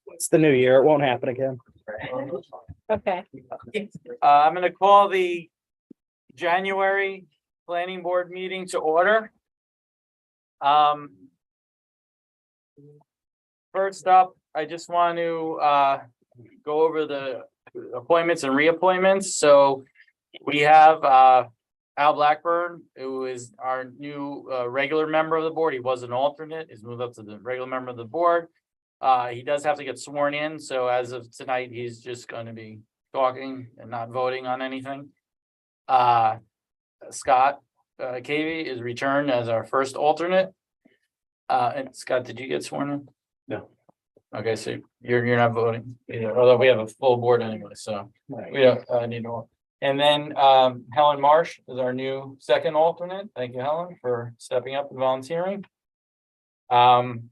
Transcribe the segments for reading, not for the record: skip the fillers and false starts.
It's the new year. It won't happen again. Okay. I'm gonna call the January planning board meeting to order. First up, I just want to go over the appointments and reappointments. So we have Al Blackburn, who is our new regular member of the board. He was an alternate, he's moved up to the regular member of the board. He does have to get sworn in, so as of tonight, he's just going to be talking and not voting on anything. Scott Cavey is returned as our first alternate. And Scott, did you get sworn in? No. Okay, so you're not voting either, although we have a full board anyway, so we don't need to. And then Helen Marsh is our new second alternate. Thank you, Helen, for stepping up and volunteering. And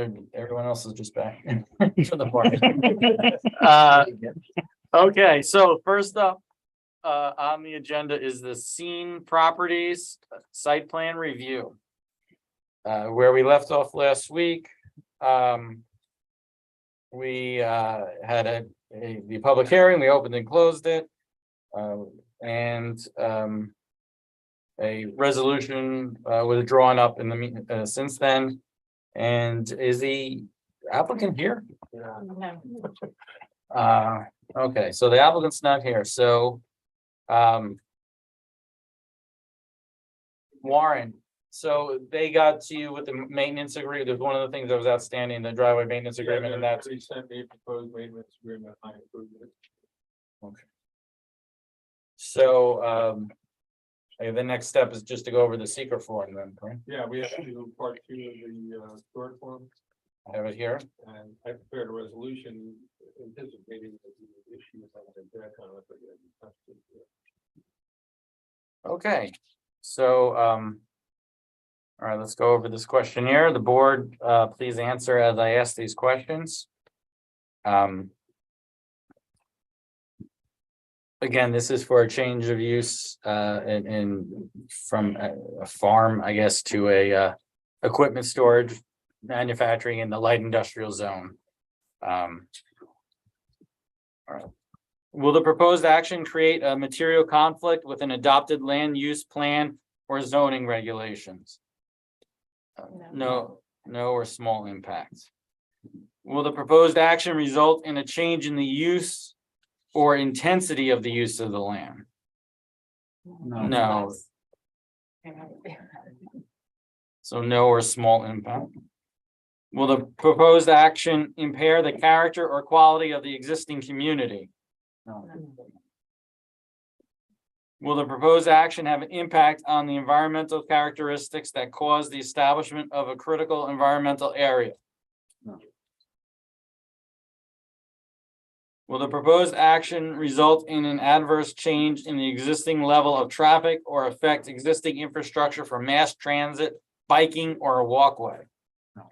everyone else is just back for the party. Okay, so first up on the agenda is the Scene Properties Site Plan Review. Where we left off last week, we had the public hearing, we opened and closed it. And a resolution was drawn up in the meeting since then. And is the applicant here? No. Okay, so the applicant's not here, so Warren, so they got to you with the maintenance agreement. There's one of the things that was outstanding, the driveway maintenance agreement, and that's. They sent me a proposed maintenance agreement, I approved it. Okay. So the next step is just to go over the secret form then, correct? Yeah, we have to do part 2 of the short form, I have it here. and I prepared a resolution anticipating that we would issue something like that, kind of like Okay, so all right, let's go over this questionnaire. The board, please answer as I ask these questions. Again, this is for a change of use in from a farm, I guess, to a equipment storage, manufacturing in the light industrial zone. All right. Will the proposed action create a material conflict with an adopted land use plan or zoning regulations? No or small impacts. Will the proposed action result in a change in the use or intensity of the use of the land? No. So no or small impact. Will the proposed action impair the character or quality of the existing community? No. Will the proposed action have an impact on the environmental characteristics that cause the establishment of a critical environmental area? No. Will the proposed action result in an adverse change in the existing level of traffic or affect existing infrastructure for mass transit, biking, or a walkway? No.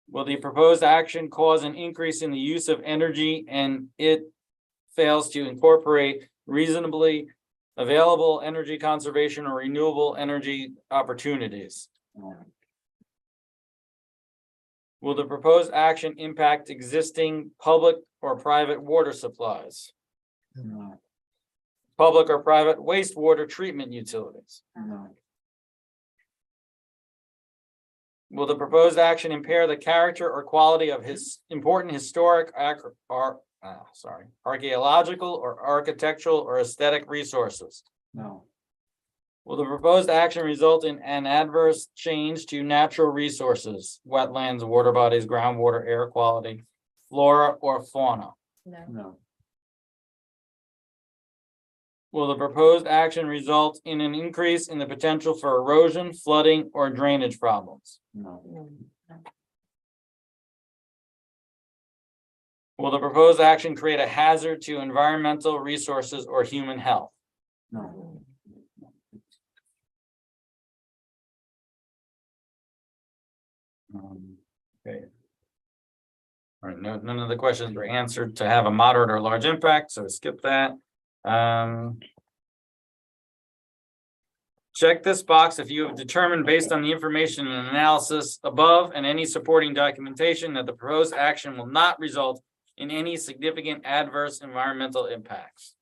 Will the proposed action cause an increase in the use of energy and it fails to incorporate reasonably available energy conservation or renewable energy opportunities? No. Will the proposed action impact existing public or private water supplies? No. Public or private wastewater treatment utilities? No. Will the proposed action impair the character or quality of his important historic archaeological or architectural or aesthetic resources? No. Will the proposed action result in an adverse change to natural resources, wetlands, water bodies, groundwater, air quality, flora, or fauna? No. Will the proposed action result in an increase in the potential for erosion, flooding, or drainage problems? No. Will the proposed action create a hazard to environmental resources or human health? No. Okay. All right, none of the questions were answered to have a moderate or large impact, so skip that. check this box if you have determined based on the information and analysis above and any supporting documentation that the proposed action will not result in any significant adverse environmental impacts.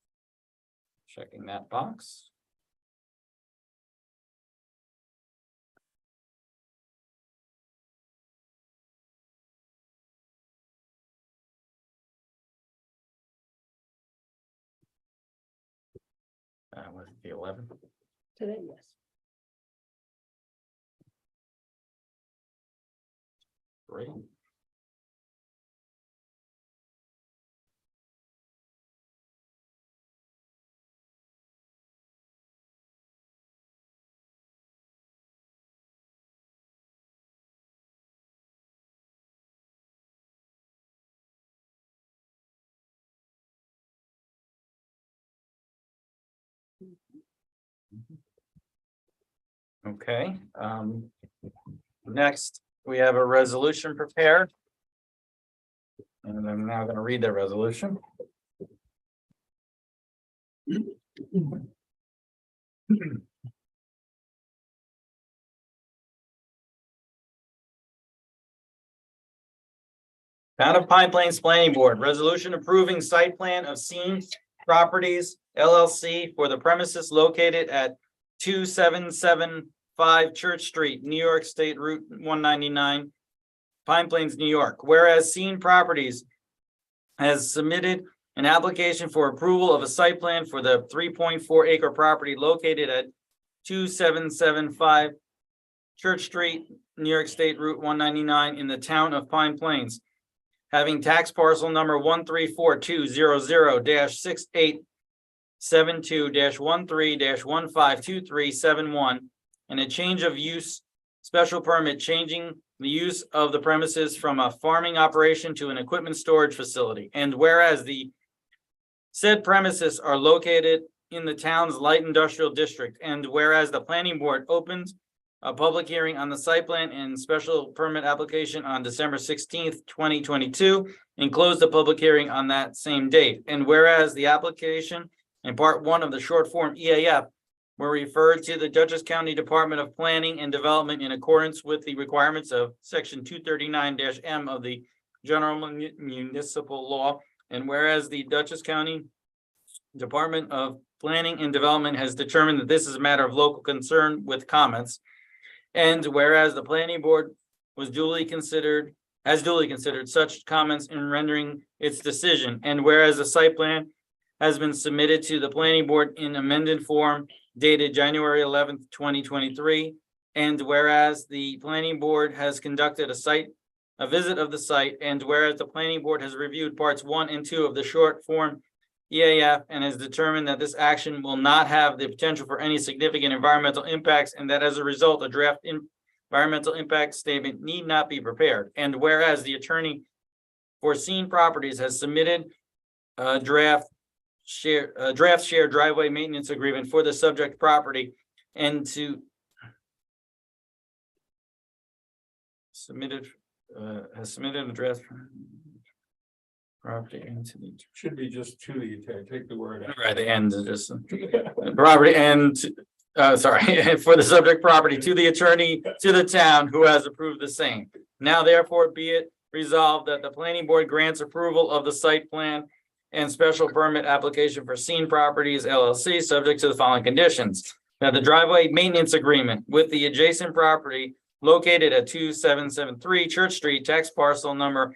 Checking that box. Was it the 11th? Today, yes. Great. Okay, next, we have a resolution prepared. And I'm now going to read the resolution. Town of Pine Plains Planning Board, resolution approving site plan of Scene Properties LLC for the premises located at 2775 Church Street, New York State Route 199, Pine Plains, New York. Whereas Scene Properties has submitted an application for approval of a site plan for the 3.4 acre property located at 2775 Church Street, New York State Route 199 in the town of Pine Plains, having tax parcel number 13420-6872-13-152371 and a change of use special permit changing the use of the premises from a farming operation to an equipment storage facility. And whereas the said premises are located in the town's light industrial district, and whereas the planning board opened a public hearing on the site plan and special permit application on December 16th, 2022, and closed the public hearing on that same date. And whereas the application and part 1 of the short form EAF were referred to the Dutchess County Department of Planning and Development in accordance with the requirements of section 239-M of the General Municipal Law. And whereas the Dutchess County Department of Planning and Development has determined that this is a matter of local concern with comments. And whereas the planning board has duly considered such comments in rendering its decision. And whereas the site plan has been submitted to the planning board in amended form dated January 11th, 2023. And whereas the planning board has conducted a visit of the site, and whereas the planning board has reviewed parts 1 and 2 of the short form EAF and has determined that this action will not have the potential for any significant environmental impacts, and that as a result, a draft environmental impact statement need not be prepared. And whereas the attorney for Scene Properties has submitted a draft shared driveway maintenance agreement for the subject property, and has submitted a draft property into the Should be just to the attorney, take the word out. right the end is just property and sorry for the subject property to the attorney to the town who has approved the same. Now therefore be it resolved that the planning board grants approval of the site plan and special permit application for Scene Properties LLC, subject to the following conditions: that the driveway maintenance agreement with the adjacent property located at 2773 Church Street, tax parcel number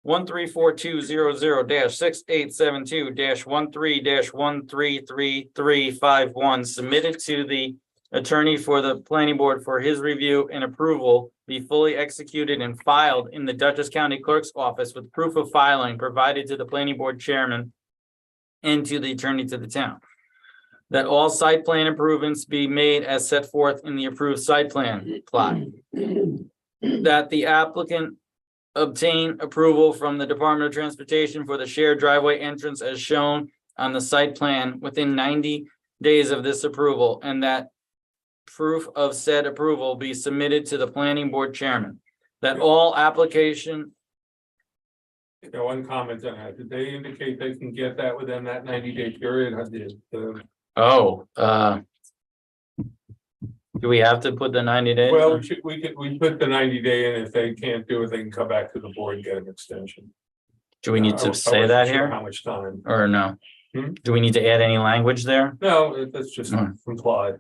13420-6872-13-133351, submitted to the attorney for the planning board for his review and approval, be fully executed and filed in the Dutchess County Clerk's office with proof of filing provided to the planning board chairman and to the attorney to the town. That all site plan improvements be made as set forth in the approved site plan plot. That the applicant obtain approval from the Department of Transportation for the shared driveway entrance as shown on the site plan within 90 days of this approval, and that proof of said approval be submitted to the planning board chairman. That all application. One comment on that. Did they indicate they can get that within that 90-day period? Do we have to put the 90 days? Well, we put the 90-day in. If they can't do it, they can come back to the board and get an extension. Do we need I to wasn't say that sure here How much time? or no? Hmm? Do we need to add any language there? No, that's just Hmm. implied.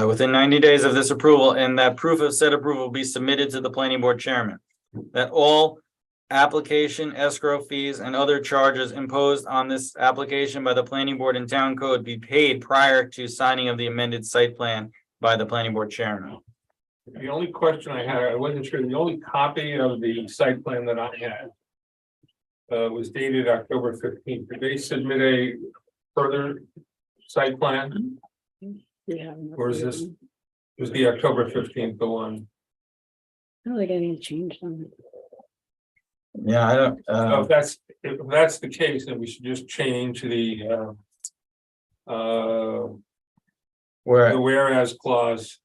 Within 90 days of this approval and that proof of said approval will be submitted to the planning board chairman. That all application escrow fees and other charges imposed on this application by the planning board and town code be paid prior to signing of the amended site plan by the planning board chairman. The only question I had, I wasn't sure, the only copy of the site plan that I had was dated October 15th. Did they submit a further site plan? Yeah. Or is this, was the October 15th the one? I don't think anything changed on it. Yeah, I don't, So if that's the case, then we should just change the where, whereas clause.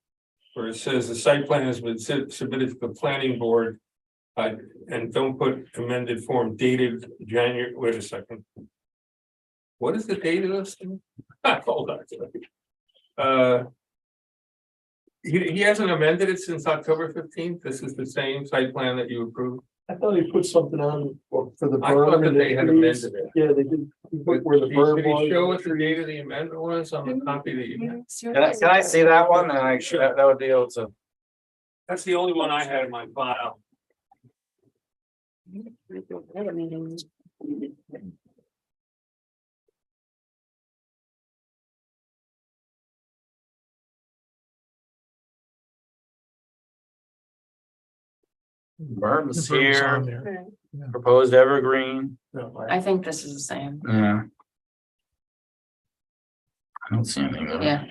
Where it says the site plan has been submitted to the planning board. And don't put amended form dated January, wait a second. What is the date of this thing? Hold on a second. He hasn't amended it since October 15th. This is the same site plan that you approved. I thought he put something on for the I thought berm that and they had the trees. amended it. Yeah, they did. He put where the berm Did he was. show what the date of the amendment was on the copy that you? can I see that one? And I should, that would be able to. That's the only one I had in my file. Berm's The berm's on here, there. proposed evergreen, I think this is the same. yeah. I don't see anything there. Yeah,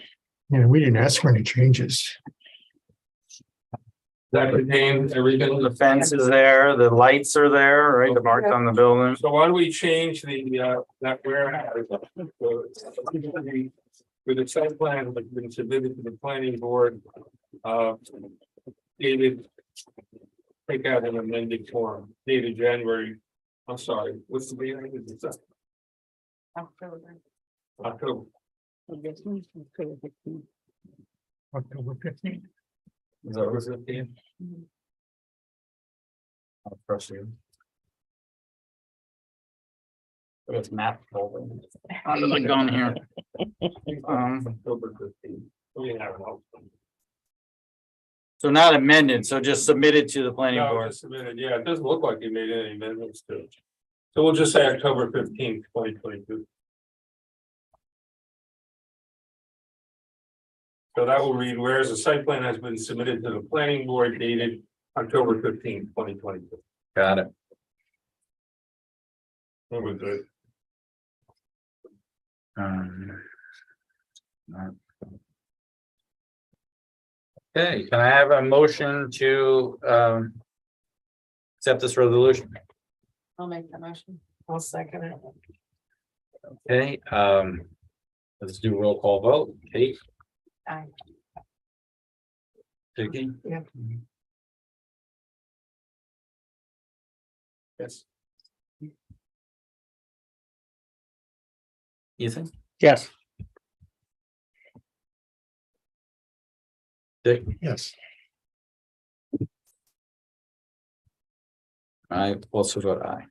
Yeah, we didn't ask for any changes. That contains everything. The fence is there, the lights are there, right, the marked on the building. So why don't we change the that warehouse? With the site plan that's been submitted to the planning board. Dated. Take out an amended form dated January. I'm sorry, what's the date? October. October 15th. Is that what it's at the end? I'll trust you. It's map folder. How's it going here? October 15th. We have it all. So not amended, so just submitted to the planning No, board. just submitted. Yeah, it doesn't look like you made any amendments to it. So we'll just say October 15th, 2022. So that will read, whereas the site plan has been submitted to the planning board dated October 15th, 2022. Got it. That was good. Okay, can I have a motion to accept this resolution? I'll make that motion. I'll second it. Okay, let's do roll call vote. Kate? Aye. Vicky? Yeah. Yes. Ethan? Yes. Dick? Yes. I also vote aye.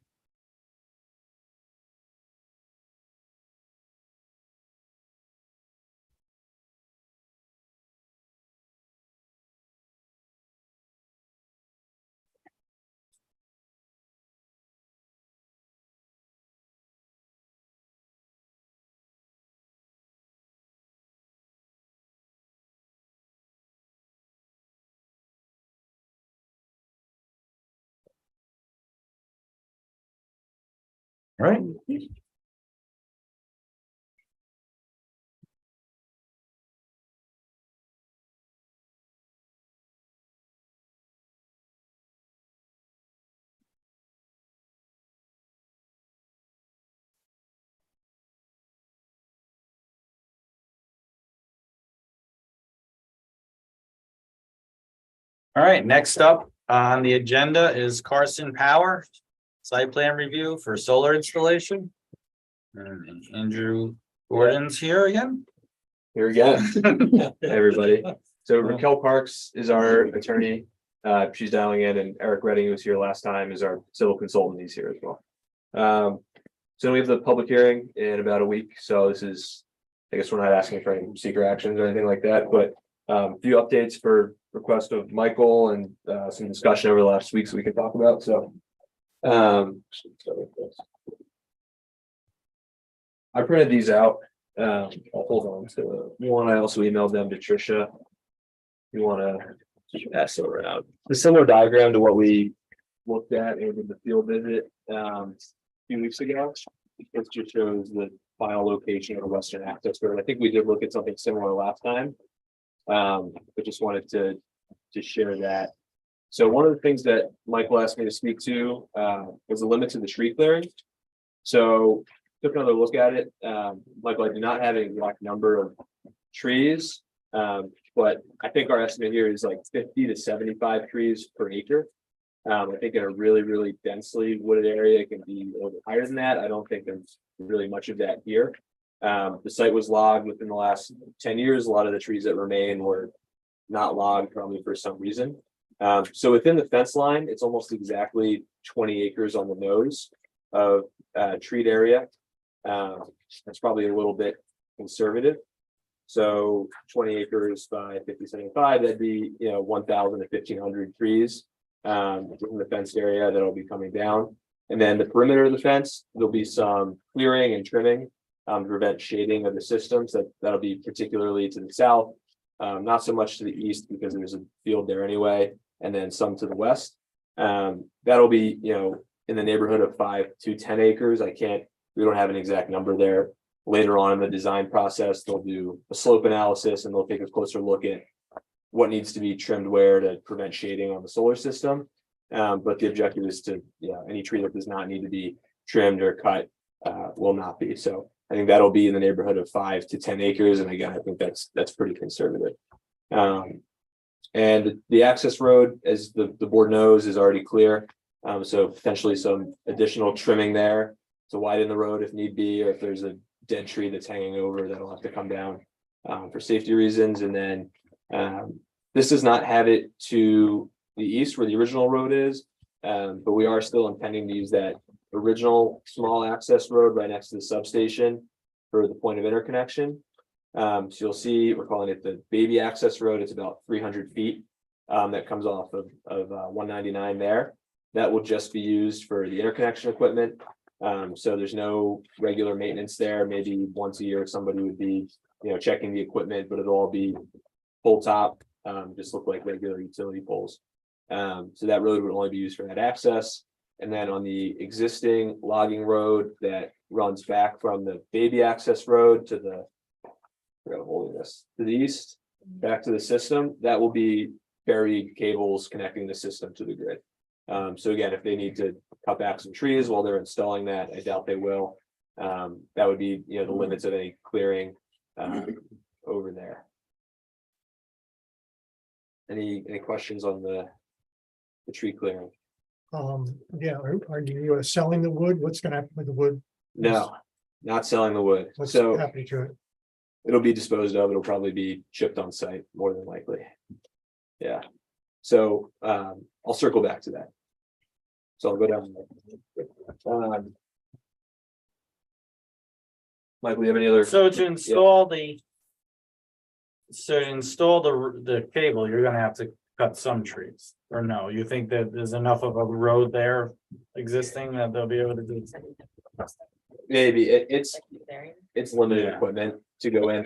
All right. All right, next up on the agenda is Carson Power site plan review for solar installation. And Andrew Gordon's here again. Here again, everybody. So Raquel Parks is our attorney. She's dialing in, and Eric Redding, who was here last time, is our civil consultant. He's here as well. So we have the public hearing in about a week. So this is, I guess we're not asking for any secret actions or anything like that, but a few updates for request of Michael and some discussion over the last week so we can talk about. So I printed these out. I'll hold on to one. I also emailed them to Tricia. You want to pass it around. A similar diagram to what we looked at in the field visit a few weeks ago. It just shows the final location of the western access road. I think we did look at something similar last time. But just wanted to share that. So one of the things that Michael asked me to speak to was the limits of the tree clearing. So took another look at it. Michael, I do not have an exact number of trees, but I think our estimate here is like 50 to 75 trees per acre. I think in a really, really densely wooded area, it can be a little bit higher than that. I don't think there's really much of that here. The site was logged within the last 10 years. A lot of the trees that remain were not logged, probably for some reason. So within the fence line, it's almost exactly 20 acres on the nose of treed area. That's probably a little bit conservative. So 20 acres by 50, 75, that'd be, 1,000 to 1,500 trees within the fenced area that'll be coming down. And then the perimeter of the fence, there'll be some clearing and trimming to prevent shading of the system. So that'll be particularly to the south, not so much to the east because there's a field there anyway, and then some to the west. That'll be, in the neighborhood of 5 to 10 acres. We don't have an exact number there. Later on in the design process, they'll do a slope analysis and they'll take a closer look at what needs to be trimmed where to prevent shading on the solar system. But the objective is to, any tree that does not need to be trimmed or cut will not be. So I think that'll be in the neighborhood of 5 to 10 acres. And again, I think that's pretty conservative. And the access road, as the board knows, is already clear. So potentially some additional trimming there to widen the road if need be, or if there's a dead tree that's hanging over, that'll have to come down for safety reasons. And then this does not have it to the east where the original road is, but we are still intending to use that original small access road right next to the substation for the point of interconnection. So you'll see, we're calling it the baby access road. It's about 300 feet that comes off of 199 there. That will just be used for the interconnection equipment. So there's no regular maintenance there. Maybe once a year, somebody would be, checking the equipment, but it'll all be full top, just look like regular utility poles. So that road would only be used for that access. And then on the existing logging road that runs back from the baby access road to the, to the east, back to the system, that will be buried cables connecting the system to the grid. So again, if they need to cut back some trees while they're installing that, I doubt they will. That would be, the limits of any clearing over there. Any questions on the tree clearing? Yeah, are you selling the wood? What's gonna happen with the wood? No, not selling the wood. What's So happening to it? it'll be disposed of. It'll probably be shipped on site more than likely. Yeah. So I'll circle back to that. So I'll go down. Michael, you have any other? So to install the cable, you're gonna have to cut some trees, or no? You think that there's enough of a road there existing that they'll be able to do? Maybe it's limited Yeah. equipment to go in.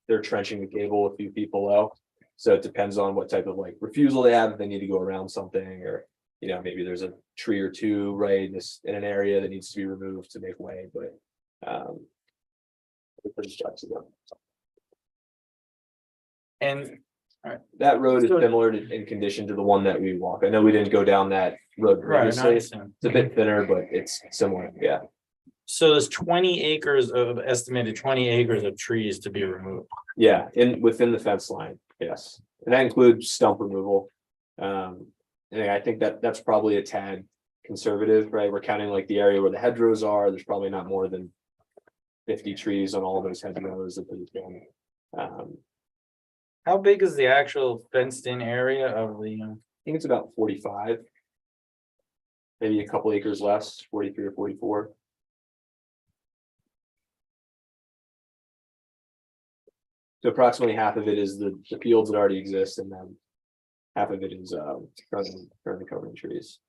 They're trenching the cable a few feet below. So it depends on what type of refusal they have, if they need to go around something, or maybe there's a tree or two right in an area that needs to be removed to make way, but they're pretty flexible. And That road is So- similar in condition to the one that we walk. I know we didn't go down that road right, previously. nice. It's a bit thinner, but it's similar, yeah. So there's 20 acres of estimated 20 acres of trees to be removed. Yeah, within the fence line, yes, and that includes stump removal. And I think that's probably a tad conservative, right? We're counting the area where the hedgerows are. There's probably not more than 50 trees on all those hedgerows that there's been How big is the actual fenced in area of the? I think it's about 45. Maybe a couple acres less, 43 or 44. So approximately half of it is the fields that already exist, and then half of it is currently covering trees.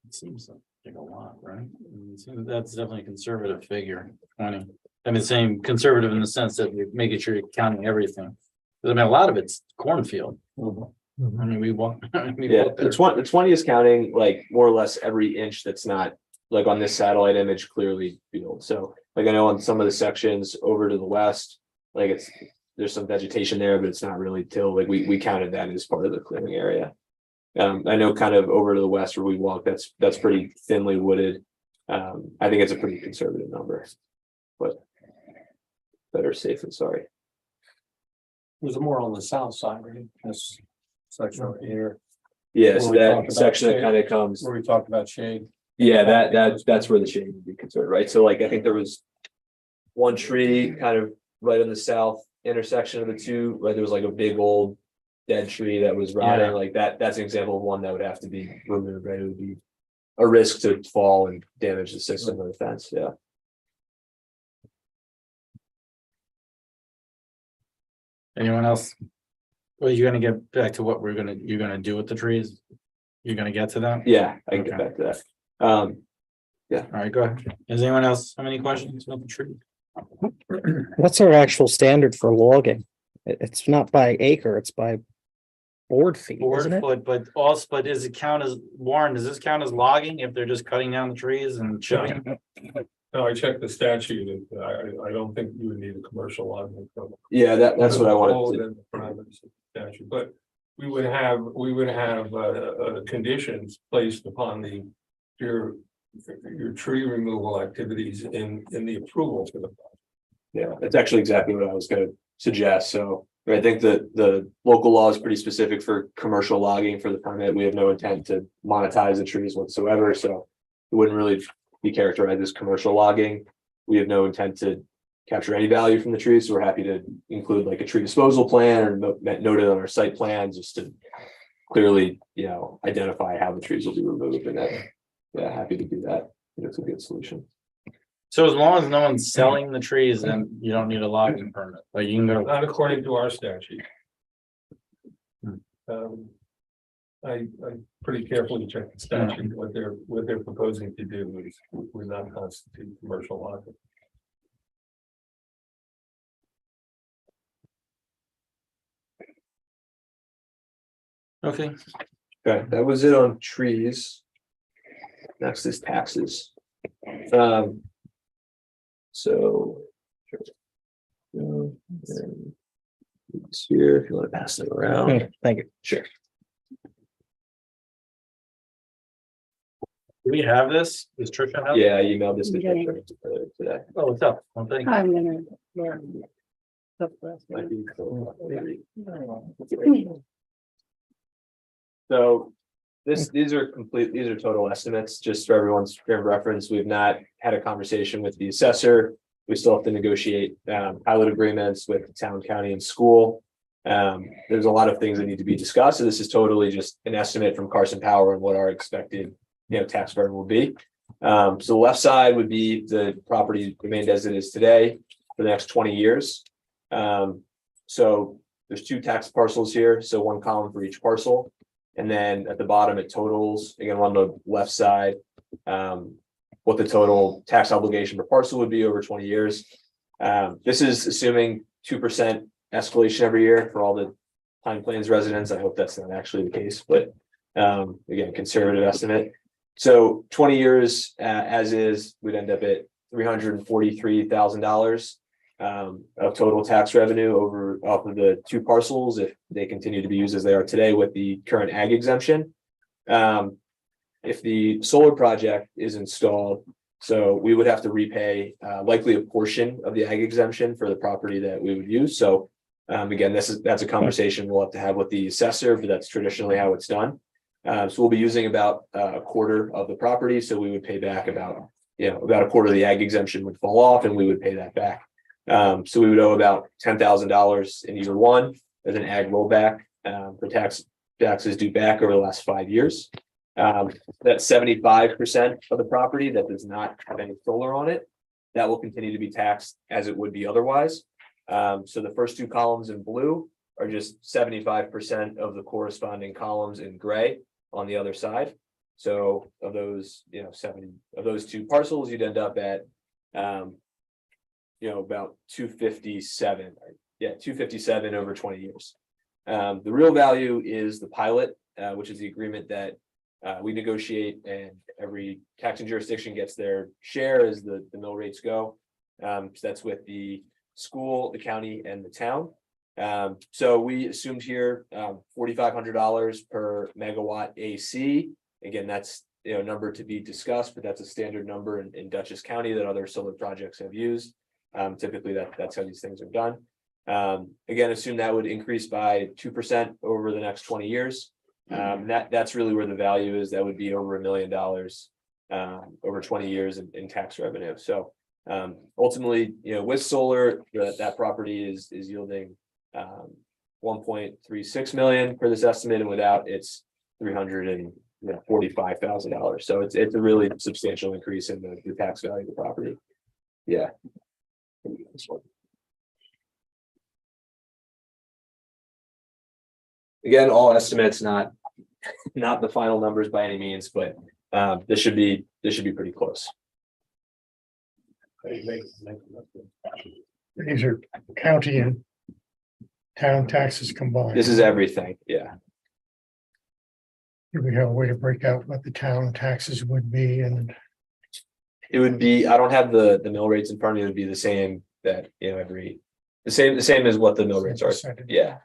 It seems like a lot, right? I mean, that's definitely a conservative figure, 20. I mean, saying conservative in the sense that you're making sure you're counting everything. 'Cause I mean, a lot of it's cornfield. I mean, we walk. Yeah, the 20 is counting like more or less every inch that's not like on this satellite image clearly field. So like I know on some of the sections over to the west, like there's some vegetation there, but it's not really till like we counted that as part of the clearing area. I know kind of over to the west where we walk, that's pretty thinly wooded. I think it's a pretty conservative number, but better safe than sorry. Was more on the south side, right? This section right here, Yeah, so Where we talked that about section that shade. kind of comes, where we talked about shade. yeah, that's where the shade would be concerned, right? So like I think there was one tree kind of right on the south intersection of the two, right? There was like a big old dead tree that was rotting, Yeah. like that's an example of one that would have to be removed, right? It would be a risk to fall and damage the system of the fence, yeah. Anyone else? Well, you're gonna get back to what you're gonna do with the trees? You're gonna get to that? Yeah, I can get Okay. back to that. All right, go ahead. Does anyone else have any questions about the tree? What's our actual standard for logging? It's not by acre, it's by board feet, isn't it? But also, but does it count as, Warren, does this count as logging if they're just cutting down the trees and chipping? No, I checked the statute, and I don't think you would need a commercial logging permit. Yeah, that's what I wanted to, Within the parameters of the statute, but we would have conditions placed upon your tree removal activities in the approval for the. yeah, that's actually exactly what I was gonna suggest, so. I think that the local law is pretty specific for commercial logging for the permit. We have no intent to monetize the trees whatsoever, so. It wouldn't really be characterized as commercial logging. We have no intent to capture any value from the trees, so we're happy to include like a tree disposal plan or noted on our site plan, just to. Clearly, identify how the trees will be removed, and that, yeah, happy to do that. I think it's a good solution. So as long as no one's selling the trees, then you don't need a logging permit, like you can go. Not according to our statute. I pretty carefully checked the statute, what they're proposing to do is would not constitute commercial logging. Okay, Okay, that was it on trees. Next is taxes. So. It's here, if you want to pass them around. Thank you. Sure. do we have this? Does Trisha have? Yeah, I emailed this to Okay. Trisha today. Oh, what's up? Well, thank you. I'm gonna. learn. Might be- So these are total estimates, just for everyone's frame of reference. We've not had a conversation with the assessor. We still have to negotiate pilot agreements with the town, county, and school. There's a lot of things that need to be discussed. So this is totally just an estimate from Carson Power and what our expected, tax burden will be. So the left side would be the property remained as it is today for the next 20 years. So there's two tax parcels here, so one column for each parcel. And then at the bottom, it totals, again, on the left side, what the total tax obligation per parcel would be over 20 years. This is assuming 2% escalation every year for all the Pine Plains residents. I hope that's not actually the case, but again, conservative estimate. So 20 years as is, we'd end up at $343,000 of total tax revenue off of the two parcels if they continue to be used as they are today with the current ag exemption. If the solar project is installed, so we would have to repay likely a portion of the ag exemption for the property that we would use. So again, that's a conversation we'll have to have with the assessor, but that's traditionally how it's done. So we'll be using about a quarter of the property, so we would pay back about a quarter of the ag exemption would fall off, and we would pay that back. So we would owe about $10,000 in year one as an ag rollback, for taxes due back over the last 5 years. That's 75% of the property that does not have any solar on it. That will continue to be taxed as it would be otherwise. So the first two columns in blue are just 75% of the corresponding columns in gray on the other side. So of those, 70 of those two parcels, you'd end up at, about 257. Yeah, 257 over 20 years. The real value is the pilot, which is the agreement that we negotiate, and every taxing jurisdiction gets their share as the mill rates go. So that's with the school, the county, and the town. So we assumed here $4,500 per megawatt AC. Again, that's number to be discussed, but that's a standard number in Dutchess County that other solar projects have used. Typically, that's how these things are done. Again, assume that would increase by 2% over the next 20 years. That's really where the value is. That would be over $1 million over 20 years in tax revenue. So ultimately, with solar, that property is yielding $1.36 million for this estimate, and without, it's $345,000. So it's a really substantial increase in the tax value of the property. Yeah. Again, all estimates, not the final numbers by any means, but this should be pretty close. These are county and town taxes combined. This is everything, yeah. Do we have a way to break out what the town taxes would be? And It would be, I don't have the mill rates in front of me. It would be the same that, the same as what the mill rates are. percentage? Yeah.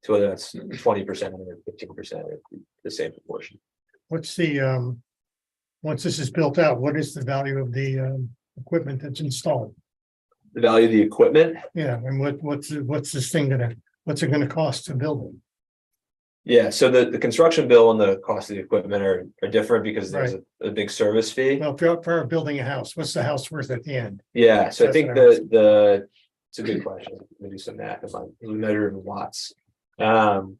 So whether that's 20% or 15%, the same proportion. What's the, once this is built out, what is the value of the equipment that's installed? The value of the equipment, Yeah, and what's this thing what's it gonna cost to build it? yeah, so the construction bill and the cost of the equipment are different because there's a big service fee. Well, if you're building a house, what's the house worth at the end? Yeah, so I That's think what I was- it's a good question. Let me do some math. If we measure in watts. The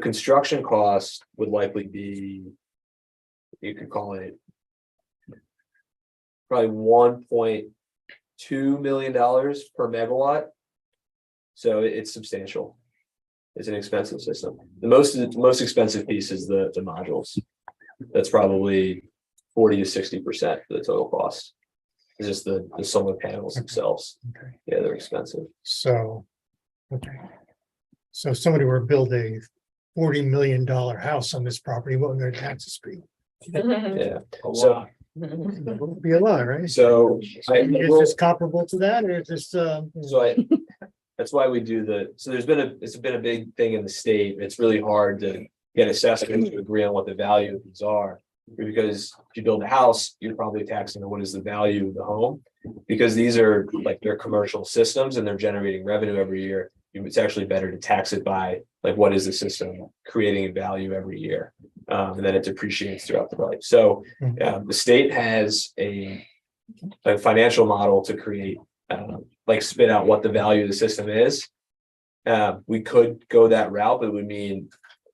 construction cost would likely be, you could call it probably $1.2 million per megawatt. So it's substantial. It's an expensive system. The most expensive piece is the modules. That's probably 40 to 60% of the total cost. It's just the solar panels themselves. Okay, Yeah, they're expensive. so, okay. So if somebody were to build a $40 million house on this property, what would their taxes be? Yeah. So It would be a lot, right? Is so this comparable to that, or is this, that's why we do so it's been a big thing in the state. It's really hard to get assessments to agree on what the value of these are. Because if you build a house, you're probably taxing what is the value of the home, because these are like they're commercial systems and they're generating revenue every year. It's actually better to tax it by like what is the system creating value every year, and then it depreciates throughout the life. So the state has a financial model to create like spit out what the value of the system is. We could go that route, but it would mean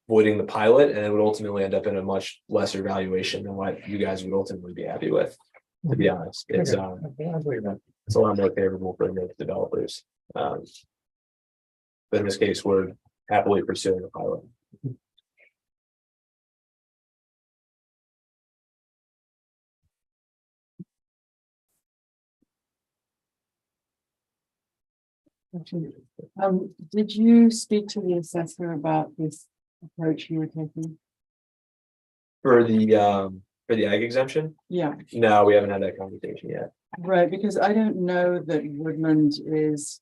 voiding the pilot, and it would ultimately end up in a much lesser valuation than what you guys would ultimately be happy with. To be honest, it's a lot more favorable for the developers. But in this case, we're happily pursuing a pilot. Did you speak to the assessor about this approach you were taking? For the ag exemption? Yeah, No, we haven't had that conversation yet. right, because I don't know that Woodland is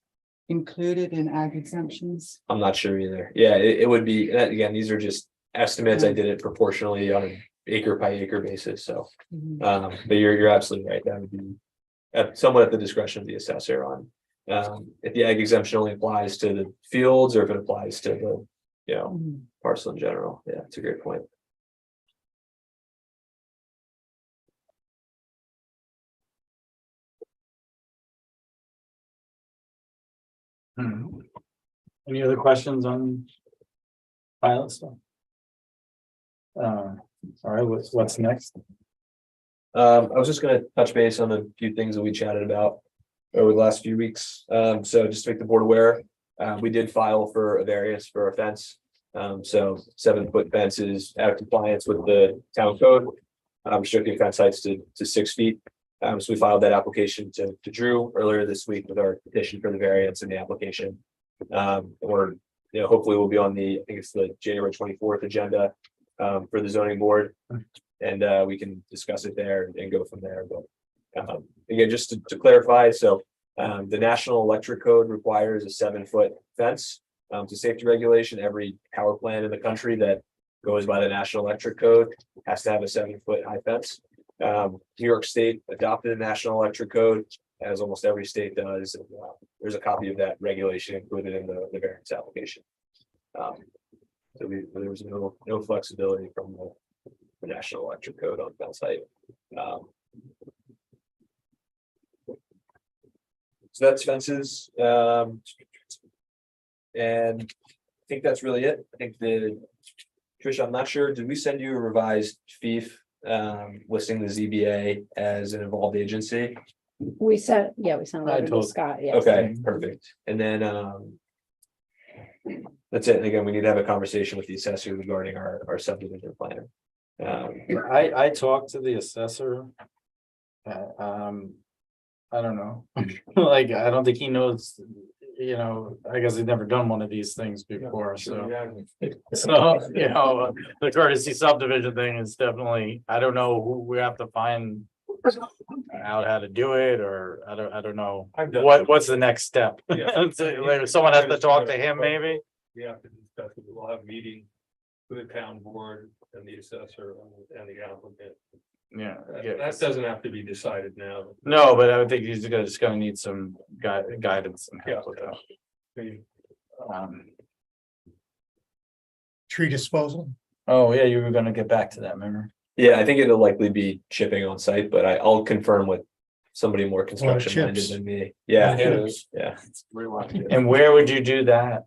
included in ag exemptions. I'm not sure either. Yeah, it would be, again, these are just estimates. I did it proportionally on an acre by acre basis, so. Mhm. But you're absolutely right. That would be somewhat at the discretion of the assessor on if the ag exemption only applies to the fields or if it applies to the, Mhm. parcel in general. Yeah, it's a great point. Any other questions on pilot stuff? All right, what's next? I was just gonna touch base on a few things that we chatted about over the last few weeks. So just to make the board aware, we did file for a variance for a fence. So 7-foot fence is out of compliance with the town code. Restricting fence heights to 6 feet. So we filed that application to Drew earlier this week with our petition for the variance in the application. Or, hopefully we'll be on I think it's the January 24th agenda for the zoning board. And we can discuss it there and go from there. But again, just to clarify, so the National Electric Code requires a 7-foot fence to safety regulation. Every power plant in the country that goes by the National Electric Code has to have a 7-foot high fence. New York State adopted the National Electric Code, as almost every state does. And, there's a copy of that regulation included in the variance application. So there was no flexibility from the National Electric Code on fence height. So that's fences. And I think that's really it. I think Trish, I'm not sure, did we send you a revised FIF listing the ZBA as an involved agency? We sent a letter to told- Scott, yes. Okay, perfect. And then that's it. And again, we need to have a conversation with the assessor regarding our subdivision plan. I talked to the assessor. I don't know, like, I don't think he knows, I guess he's never done one of these things before, so. So, the courtesy subdivision thing is definitely, I don't know who we have to find out how to do it, or I don't know. What's the next step? Yeah. Like, someone has to talk to him, maybe? We have to discuss it. We'll have a meeting with the town board and the assessor and the applicant. Yeah. That doesn't have to be decided now. No, but I would think he's just gonna need some guidance and help with that. Tree disposal. Oh, yeah, you were gonna get back to that, remember? Yeah, I think it'll likely be chipping on site, but I'll confirm with somebody more construction minded chips. than me. Yeah, Chips. yeah. And where would you do that?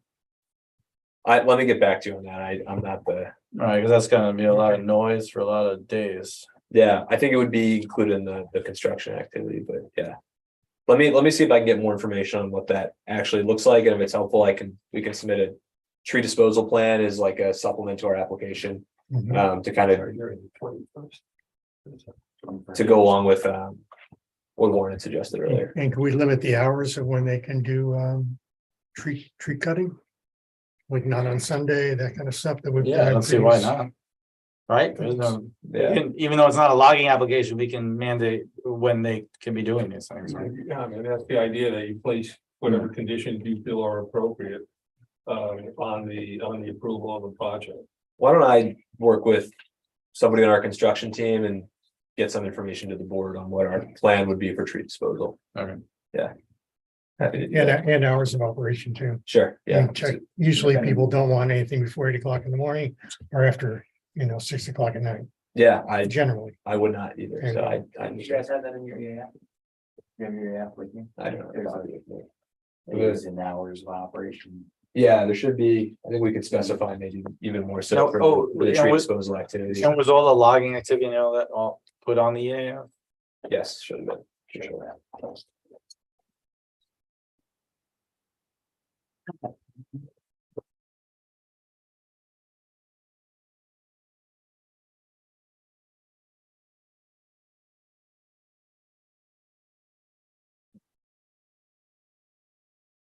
Let me get back to you on that. I'm not the, Right, because that's gonna be a lot of noise for a lot of days. yeah, I think it would be included in the construction activity, but yeah. Let me see if I can get more information on what that actually looks like, and if it's helpful, we can submit a tree disposal plan as like a supplement to our application. Mhm. To kind of to go along with what Warren had suggested earlier. And can we limit the hours of when they can do tree cutting? Like not on Sunday, that kind of stuff that would. Yeah, I don't see why not. Right, there's no, Yeah, even though it's not a logging application, we can mandate when they can be doing these things, right? Yeah, I mean, that's the idea, that you place whatever conditions you feel are appropriate on the approval of the project. why don't I work with somebody on our construction team and get some information to the board on what our plan would be for tree disposal. Okay. Happy to do that. And hours of operation too. Sure, yeah. And check, usually people don't want anything before 8 o'clock in the morning or after, 6 o'clock at night, Yeah, generally. I would not either, so I You guys have that in your EAF? You have your EAF with you? I don't know. It is in hours of operation. Yeah, there should be, I think we could specify maybe even more so No, for oh, the yeah, tree what- disposal activity. And was all the logging activity, that all put on the EAF? Yes, should have been. Sure.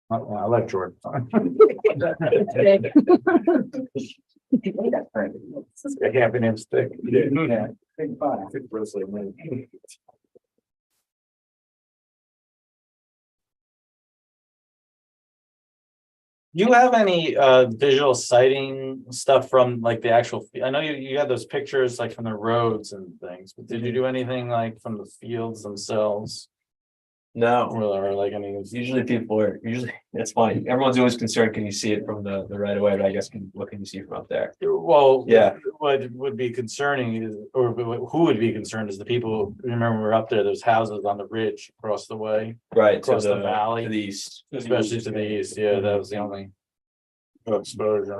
I like Jordan. A half an inch thick. Yeah, big fun. You have any visual sighting stuff from like the actual, I know you had those pictures like from the roads and things, but did you do anything like from the fields themselves? No, or like any? usually people are, it's funny. Everyone's always concerned, can you see it from the right of way? But I guess, what can you see from up there? Well, Yeah. what would be concerning is, or who would be concerned is the people, remember we were up there, there's houses on the ridge across the way, Right, to across the the valley. to the east. especially to the east, yeah, that was the only exposure.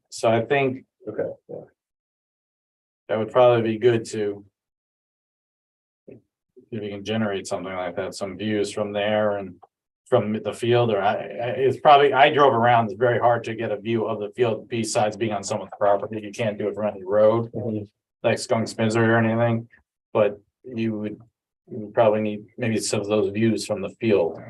So I think Okay, yeah. that would probably be good to if you can generate something like that, some views from there and from the field, or it's probably, I drove around, it's very hard to get a view of the field besides being on someone's property. You can't do it from any road, like Skunk Spizzer or anything, but you would probably need maybe some of those views from the field,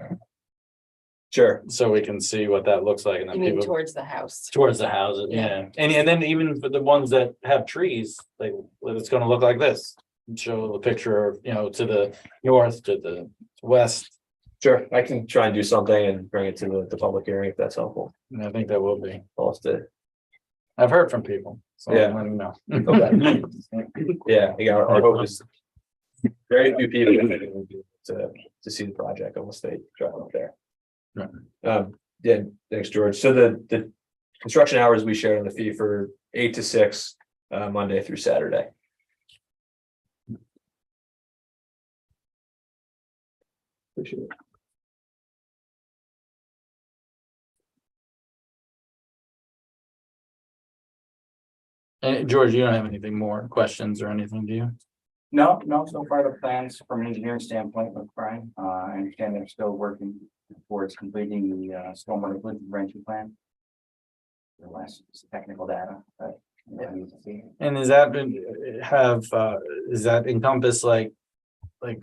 Sure, so we can see what that looks like, and You then mean people towards the house? towards the houses, yeah. And then even for the ones that have trees, like, well, it's gonna look like this. Show the picture of, to the north, to the west, sure. I can try and do something and bring it to the public hearing if that's helpful. and I think that will be, I'll have to, I've heard from people, so Yeah. let me know. Okay. Yeah, our hope is very few people to see the project unless they drive up there. Right. Yeah, thanks, George. So the construction hours we shared on the fee for 8 to 6, Monday through Saturday. Appreciate it. And George, you don't have anything more questions or anything, do you? No, so far the plans from an engineering standpoint look fine. I understand they're still working towards completing the stormwater pollution prevention plan. The last technical data, but. yeah, we need to see. And is that does that encompass like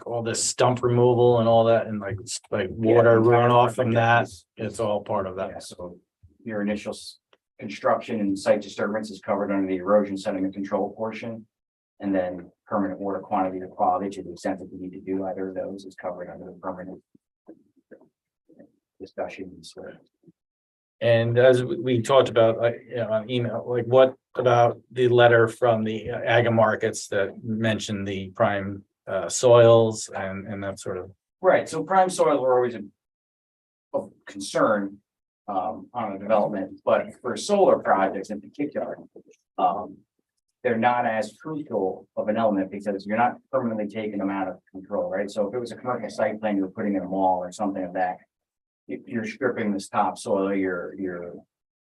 all this stump removal and all that, and like water runoff from that? It's all part of Yeah, that. so your initial construction and site disturbance is covered under the erosion sediment control portion. And then permanent water quantity or quality, to the extent that we need to do either of those, is covered under the permanent discussions. And as we talked about, on email, like what about the letter from the ag markets that mentioned the prime soils and that sort of? Right, so prime soils are always of concern on a development, but for solar projects in particular, they're not as crucial of an element because you're not permanently taking them out of control, right? So if it was a commercial site plan, you're putting in a mall or something of that, you're stripping this topsoil, you're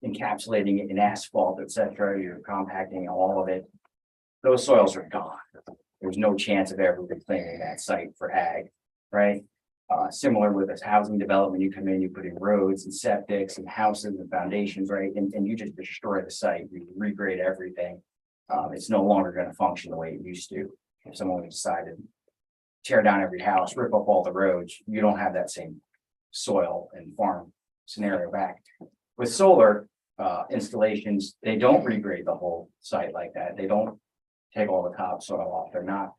encapsulating it in asphalt, et cetera, you're compacting all of it. Those soils are gone. There's no chance of ever reclaiming that site for ag, right? Similar with this housing development, you come in, you put in roads and septics and houses and foundations, right? And you just destroy the site, you regrade everything. It's no longer going to function the way it used to. If someone decided to tear down every house, rip up all the roads, you don't have that same soil and farm scenario back. With solar installations, they don't regrade the whole site like that. They don't take all the topsoil off. They're not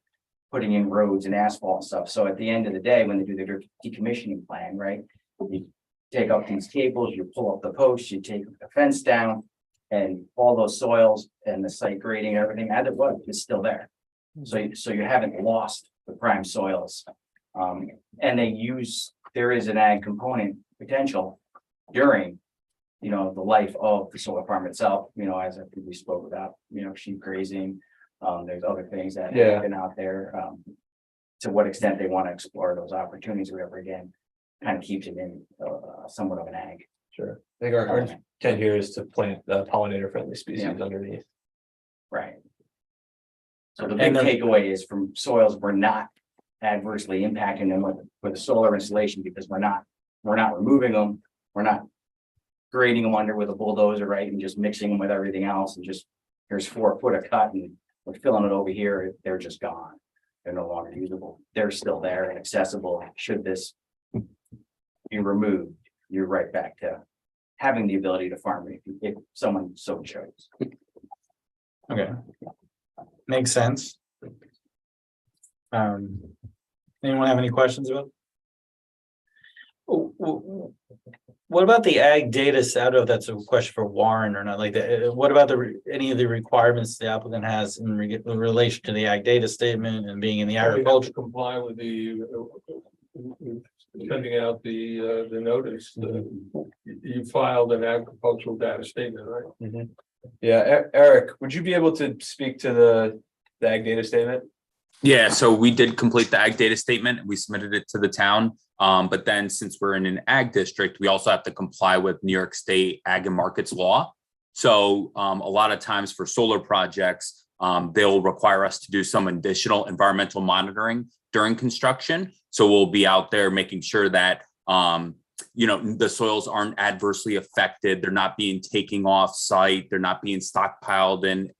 putting in roads and asphalt and stuff. So at the end of the day, when they do their decommissioning plan, right? You take up these cables, you pull up the posts, you take the fence down, and all those soils and the site grading, everything as it was, is still there. So you haven't lost the prime soils. And there is an ag component potential during, the life of the solar farm itself, as we spoke about, sheep grazing. There's other things that happen out there. To what extent they want to explore those opportunities or whatever, again, kind of keeps it in somewhat of an ag. Sure. I think our intent here is to plant pollinator friendly species Yeah. underneath. Right. So the big takeaway is from soils, we're not adversely impacting them with a solar installation because we're not removing them. We're not grading them under with a bulldozer, right? And just mixing them with everything else and just, here's 4 foot of cut and we're filling it over here. They're just gone. They're no longer usable. They're still there and accessible. Should this be removed, you're right back to having the ability to farm if someone so chose. Okay. Makes sense. Anyone have any questions about? What about the ag data? I don't know if that's a question for Warren or not like that. What about any of the requirements the applicant has in relation to the ag data statement and being in the We have to agriculture? comply with the sending out the notice. You filed an agricultural data statement, right? Yeah, Eric, would you be able to speak to the ag data statement? Yeah, so we did complete the ag data statement. We submitted it to the town. But then since we're in an ag district, we also have to comply with New York State Ag and Markets Law. So a lot of times for solar projects, they'll require us to do some additional environmental monitoring during construction. So we'll be out there making sure that the soils aren't adversely affected. They're not being taken off site. They're not being stockpiled in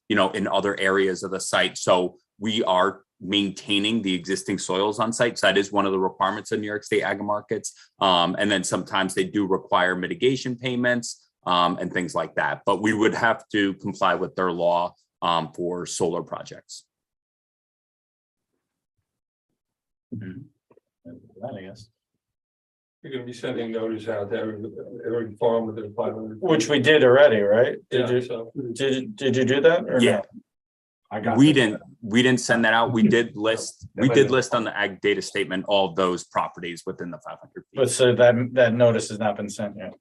in other areas of the site. So we are maintaining the existing soils on site. So that is one of the requirements of New York State Ag Markets. And then sometimes they do require mitigation payments and things like that. But we would have to comply with their law for solar projects. I guess. You're gonna be sending notice out to every farm within 500. Which we did already, right? Yeah, Did so you do that? Or Yeah. no? I got. We didn't send that out. We did list on the ag data statement all of those properties within the 500 feet. But so that notice has not been sent yet.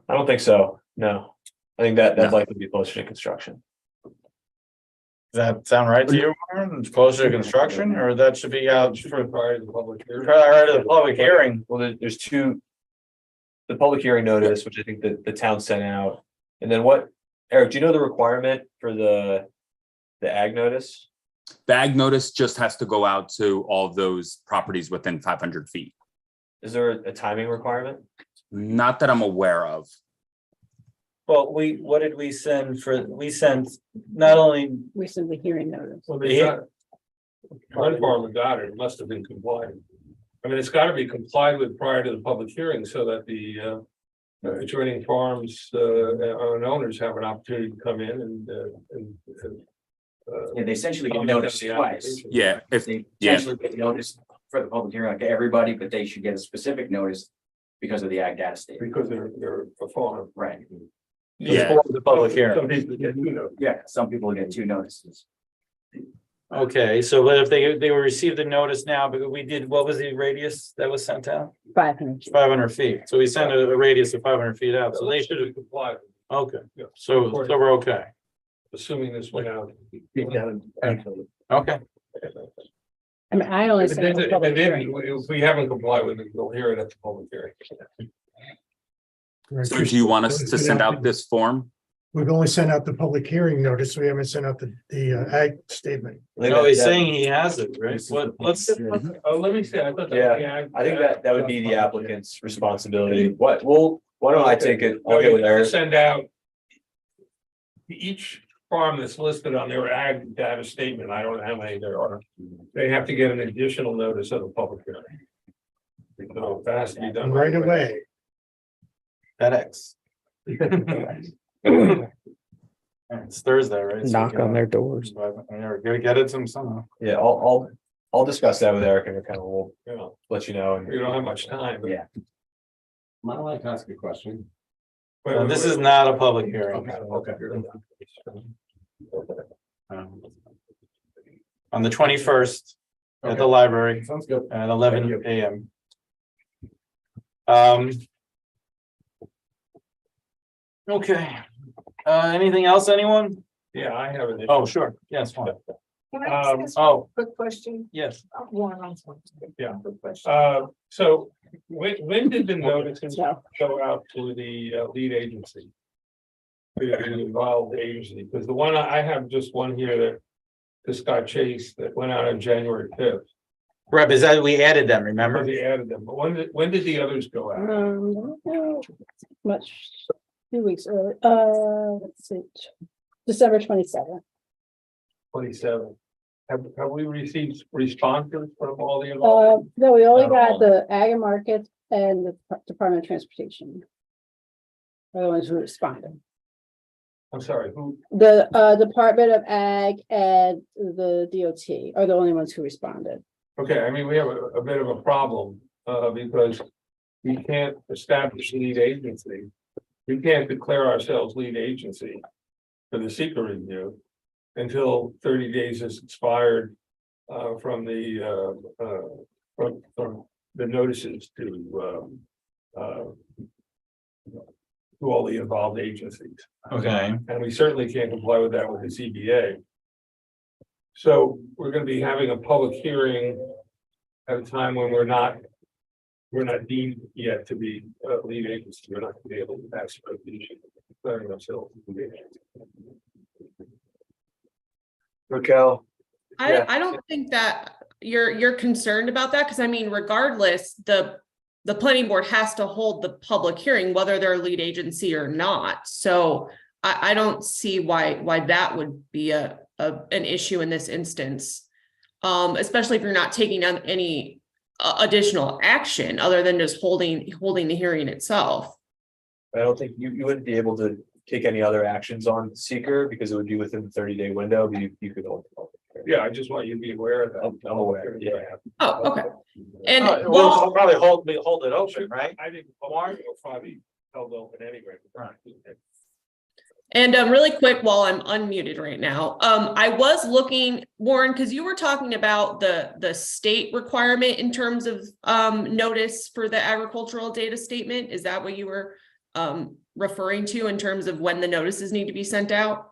I don't think so. No, I think that'd No. likely be closer to construction. Does that sound right to you, Warren? It's closer to construction, or that should be out for prior to the public hearing. prior to the public hearing? Well, there's two. The public hearing notice, which I think that the town sent out, and then what, Eric, do you know the requirement for the ag notice? The ag notice just has to go out to all of those properties within 500 feet. Is there a timing requirement? Not that I'm aware of. Well, what did we send for, we sent not only, We sent the hearing notice. Well, they got, one farmer got it, it must have been compliant. I mean, it's gotta be complied with prior to the public hearing so that the adjoining farms and owners have an opportunity to come in and Yeah, they essentially get comment on noticed the twice. application. Yeah, if They Yeah. essentially get noticed for the public hearing, like everybody, but they should get a specific notice because of the ag data statement. Because they're a farm. Right. before the public hearing. Some people get, Yeah, some people get 2 notices. Okay, so but if they will receive the notice now, but we did, what was the radius that was sent out? 500. 500 feet. So we sent a radius of 500 feet out, so they should have, comply, okay, Yeah. so we're okay. assuming this went out. Okay. I mean, I only And sent the then, public hearing. if we haven't complied with it, we'll hear it at the public hearing. so, do you want us to send out this form? We've only sent out the public hearing notice. We haven't sent out the ag statement. No, he's saying he has it, right? Let's, Oh, let me see, I thought. Yeah, I think that would be the applicant's responsibility. Why don't I take it? I'll get with Eric. Send out. Each farm that's listed on their ag data statement, I don't know how many there are. They have to get an additional notice of the public hearing. So that has to be done Right away. FedEx. It's Thursday, right? So Knock we can- on their doors. We're gonna get it to somehow. Yeah, I'll discuss that with Eric and we kind of will You know, let you know. And we don't have much time. Yeah. I'd like to ask a question. This is not a public hearing. Okay. On the 21st at the library Sounds good. at 11 a.m. Okay, anything else, anyone? Yeah, I have an. Oh, sure, yes, fine. Can I ask Oh, quick question? yes. Yeah. Quick question. So when did the notices So, go out to the lead agency? The involved agency, because the one I have just one here that this guy Chase that went out on January 5th. Rep, is that, we added them, remember? They added them, but when did the others go out? I don't know much, 2 weeks early, let's see, December 27th. 27. Have we received responses from all the? No, we only Not all. got the Ag and Market and the Department of Transportation. Are the ones who responded. I'm sorry, who? The Department of Ag and the DOT are the only ones who responded. Okay, I mean, we have a bit of a problem, because we can't establish lead agency. We can't declare ourselves lead agency for the seeker review until 30 days is expired from the notices to all the involved agencies. Okay. And we certainly can't comply with that with the CBA. So we're gonna be having a public hearing at a time when we're not deemed yet to be lead agency. We're not gonna be able to pass a resolution declaring ourselves lead agency. Raquel, Yeah. I don't think that you're concerned about that, because I mean, regardless, the planning board has to hold the public hearing, whether they're lead agency or not. So I don't see why that would be an issue in this instance. Especially if you're not taking on any additional action other than just holding the hearing itself. I don't think you wouldn't be able to take any other actions on seeker because it would be within the 30-day window, but you could hold. Yeah, I just want you to be aware of that. I'm aware, yeah. Oh, okay. And We'll well, probably hold it open, right? I think Warren will probably held open anyway. and really quick, while I'm unmuted right now, I was looking, Warren, because you were talking about the state requirement in terms of notice for the agricultural data statement. Is that what you were referring to in terms of when the notices need to be sent out?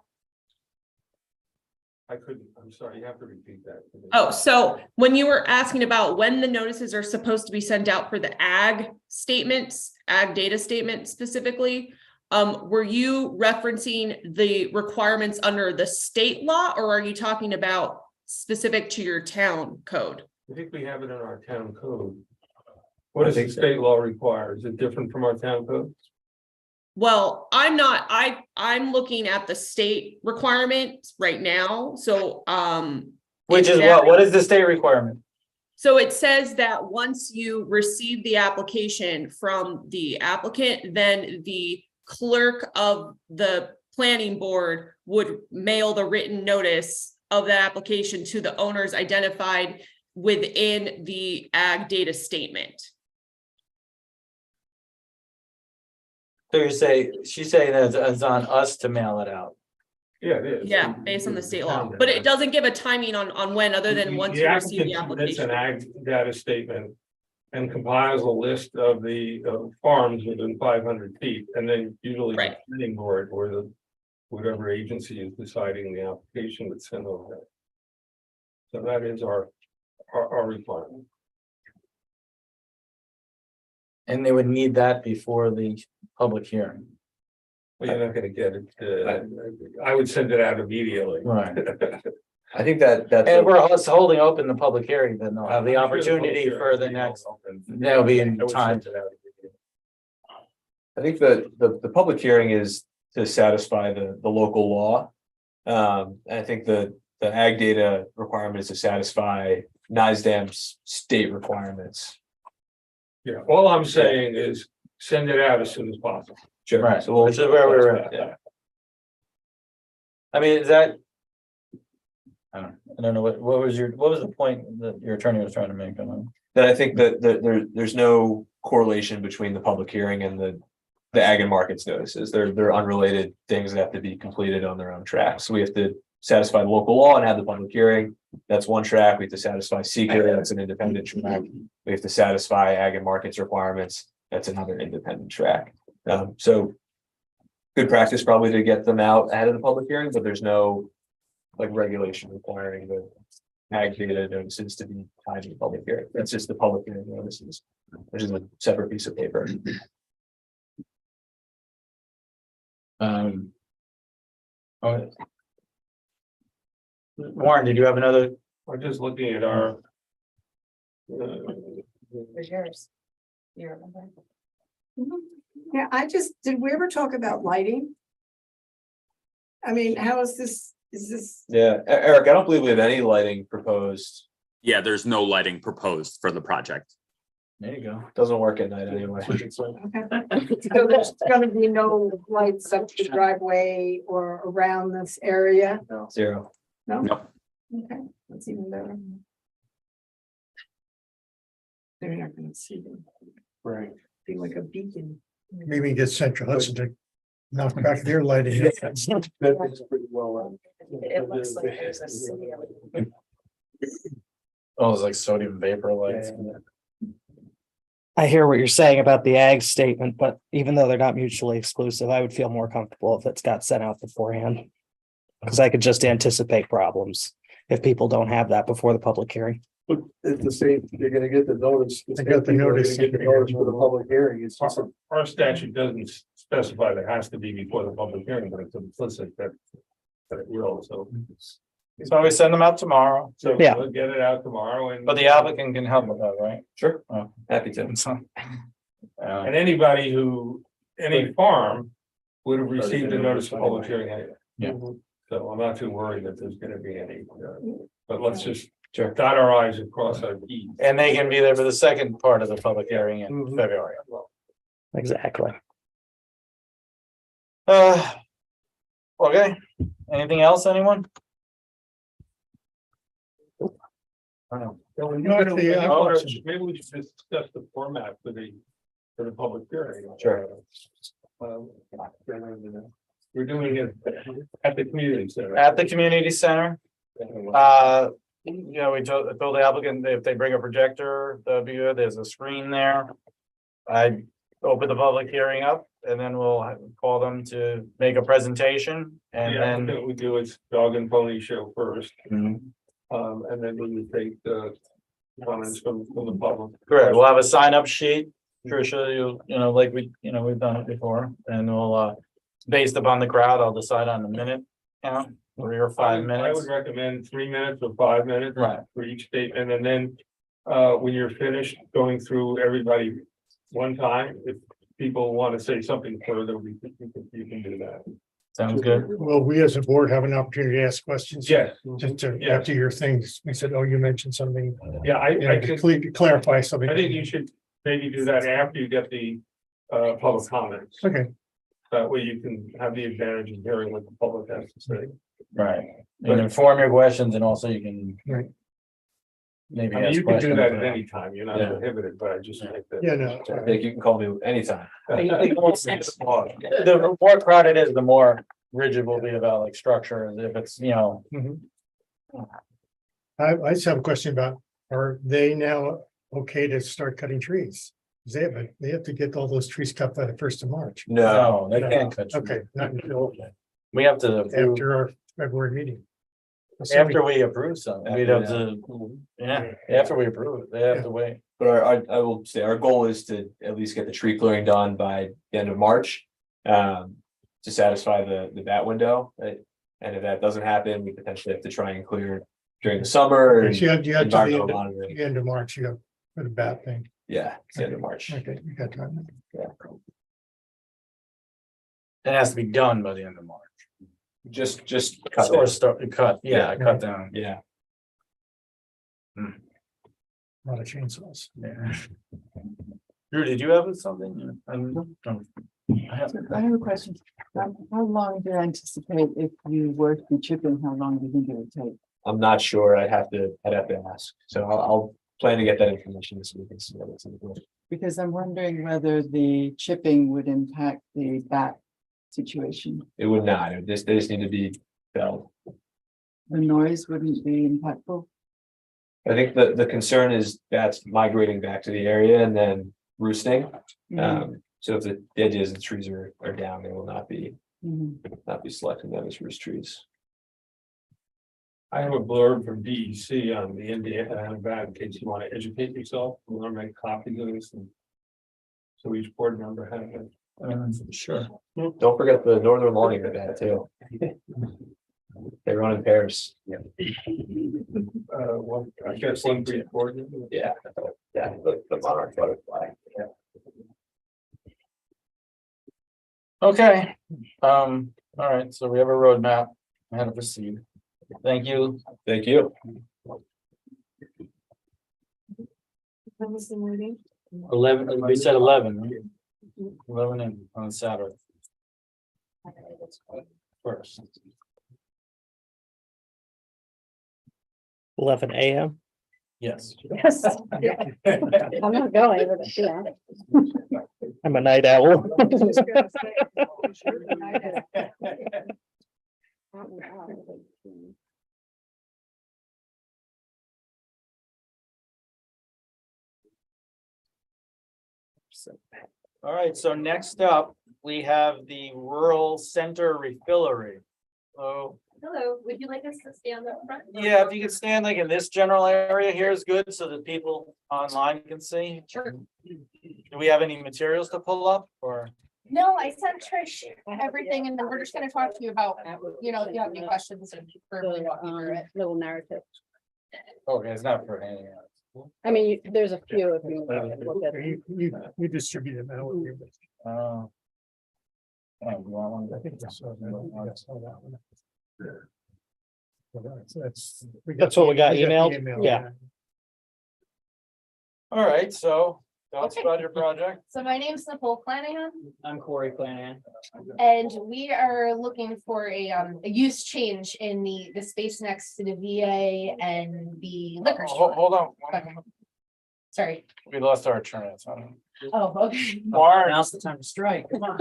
I'm sorry, you have to repeat that. Oh, so when you were asking about when the notices are supposed to be sent out for the ag statements, ag data statement specifically, were you referencing the requirements under the state law, or are you talking about specific to your town code? I think we have it in our town code. What does the state law require? Is it different from our town code? Well, I'm looking at the state requirement right now, so, Which is that- what is the state requirement? So it says that once you receive the application from the applicant, then the clerk of the planning board would mail the written notice of the application to the owners identified within the ag data statement. So she's saying that it's on us to mail it out. Yeah, it is. Yeah, based on the state law, but it doesn't give a timing on when, other than once you receive the applicant submits an application. ag data statement and compiles a list of the farms within 500 feet, and then usually the Right. planning board or whatever agency is deciding the application would send over that. So that is our requirement. And they would need that before the public hearing. Well, you're not gonna get it. I would send it out immediately. Right. I think that's. And we're also holding open the public hearing, then they'll have the opportunity for the next, they'll be in time. I think the public hearing is to satisfy the local law. And I think the ag data requirement is to satisfy NISDAM's state requirements. Yeah, all I'm saying is send it out as soon as possible. Sure. Right, So we'll. which is where we were at. Yeah. I mean, is that? I don't know, what was the point that your attorney was trying to make? That I think that there's no correlation between the public hearing and the ag and markets notices. They're unrelated things that have to be completed on their own track. So we have to satisfy the local law and have the public hearing. That's one track. We have to satisfy seeker. That's an independent track. We have to satisfy ag and markets requirements. That's another independent track. So good practice probably to get them out ahead of the public hearing, but there's no like regulation requiring the ag data notices to be tied to the public hearing. That's just the public hearing notices, which is a separate piece of paper. Warren, did you have another? I'm just looking at our. Yours. You remember? Yeah, did we ever talk about lighting? I mean, how is this, Yeah, Eric, I don't believe we have any lighting proposed. Yeah, there's no lighting proposed for the project. There you go. Doesn't work at night anyway. okay. So there's gonna be no lights up the driveway or around this area? Zero. No? No. Okay, that's even better. They're not gonna see them. Right. Be like a beacon. Maybe we can get Central Hudson to knock back their lighting. That's pretty well. It looks like there's a city. Oh, it's like sodium vapor lights. I hear what you're saying about the ag statement, but even though they're not mutually exclusive, I would feel more comfortable if it's got sent out beforehand. Because I could just anticipate problems if people don't have that before the public hearing. But it's the same, you're gonna get the notice. I got the notice. Get the notice for the public hearing, it's just. Our statute doesn't specify that it has to be before the public hearing, but it's implicit that it will, so. So we send them out tomorrow, So Yeah. we'll get it out tomorrow and. but the applicant can help with that, right? Sure, Oh. happy to. And anybody any farm would have received a notice of public hearing. Anyway. Yeah. So I'm not too worried that there's gonna be any, but let's just dot our i's and cross our t's. And they can be there for the second part of the public hearing in Mhm. February. Exactly. Okay, anything else, anyone? I don't know. Actually, I want some- Maybe we should discuss the format for the public hearing. Sure. We're doing it at the community center. At the community center, you know, we told the applicant if they bring a projector, that'd be good. There's a screen there. I open the public hearing up and then we'll call them to make a presentation and Yeah, then. what we do is dog and pony show first, Mhm. and then we take the comments from the public. Correct, we'll have a sign up sheet. Tricia, you know, like we've done it before and we'll, based upon the crowd, I'll decide on the minute count, 3 or 5 I minutes. would recommend 3 minutes or 5 minutes. Right. For each statement, and then, when you're finished going through everybody one time, if people want to say something further, you can do that. Sounds good. Will we as a board have an opportunity to ask questions? Yes, Just to, Yes. after your things, we said, oh, you mentioned something, yeah, you I know, can, to clarify something. I think you should maybe do that after you get the, public comments. Okay, That way you can have the advantage of hearing what the public has to say. Right, and inform your questions and also you can. Right. Maybe I mean, ask you can do questions. that at any time, you're not Yeah. prohibited, but I just think that. yeah, no. I think you can call me anytime. The more crowded it is, the more rigid will be about like structure, and if it's, you know, I just have a question about, are they now okay to start cutting trees? 'Cause they have to get all those trees cut by the 1st of March. No, no, they can't cut. trees. Okay, not until We have to, approve- after our February meeting. after we approve something, we'd have to, yeah, after we approve it, they have to wait. but I will say our goal is to at least get the tree clearing done by the end of March. To satisfy the bat window, right? And if that doesn't happen, we potentially have to try and clear during the summer. and You had to environmental the monitoring. end of March, you have for the bat thing. Yeah, it's the end of March. Okay, you got time. It has to be done by the end of March. Just cut Or it. start, cut, yeah, cut down. Yeah, A lot of chainsaws. Yeah. Drew, did you have something? I have- I have a question. How long do you anticipate if you were to be chipping, how long do you think it would take? I'm not sure. I'd have to ask. So I'll plan to get that information this week and submit it to the board. Because I'm wondering whether the chipping would impact the bat situation. It would not. They just need to be felled. The noise wouldn't be impactful. I think the concern is that's migrating back to the area and then roosting. So if the edges of the trees are down, they will not be selecting them as roost trees. I have a blurb from DEC on the Indiana bat in case you want to educate yourself. We want to make copies of this and. So each board member has it. Sure. Don't forget the northern lawning of that too. They run in pairs. I guess one for each board. member. Yeah, the monarch butterfly. Yeah. Okay, all right, so we have a roadmap, how to proceed. Thank you. Thank you. When was the meeting? 11, we said 11, right? 11 on Saturday. First. 11 a.m. Yes. Yes. I'm not going, but yeah. I'm a night owl. All right, so next up, we have the rural center refillery. So, Hello, would you like us to stand up front? yeah, if you could stand like in this general area here is good so that people online can see. Sure. Do we have any materials to pull up or? No, I sent Trish everything and then we're just gonna talk to you about, you know, if you have any questions and verbally walk you through it. Little narrative. Okay, it's not for hanging out. I mean, there's a few of you. Look at it. You distribute them out. Oh, you want one? I think I saw that one. So That's what we got the emailed? email, Yeah. All right, so tell us about your project. So my name's Nicole Flanagan I'm Corey Flanagan. and we are looking for a use change in the space next to the VA and the liquor store. Hold on, Sorry. we lost our attorney. So. Oh, okay. Warren, Now's the time to strike. well,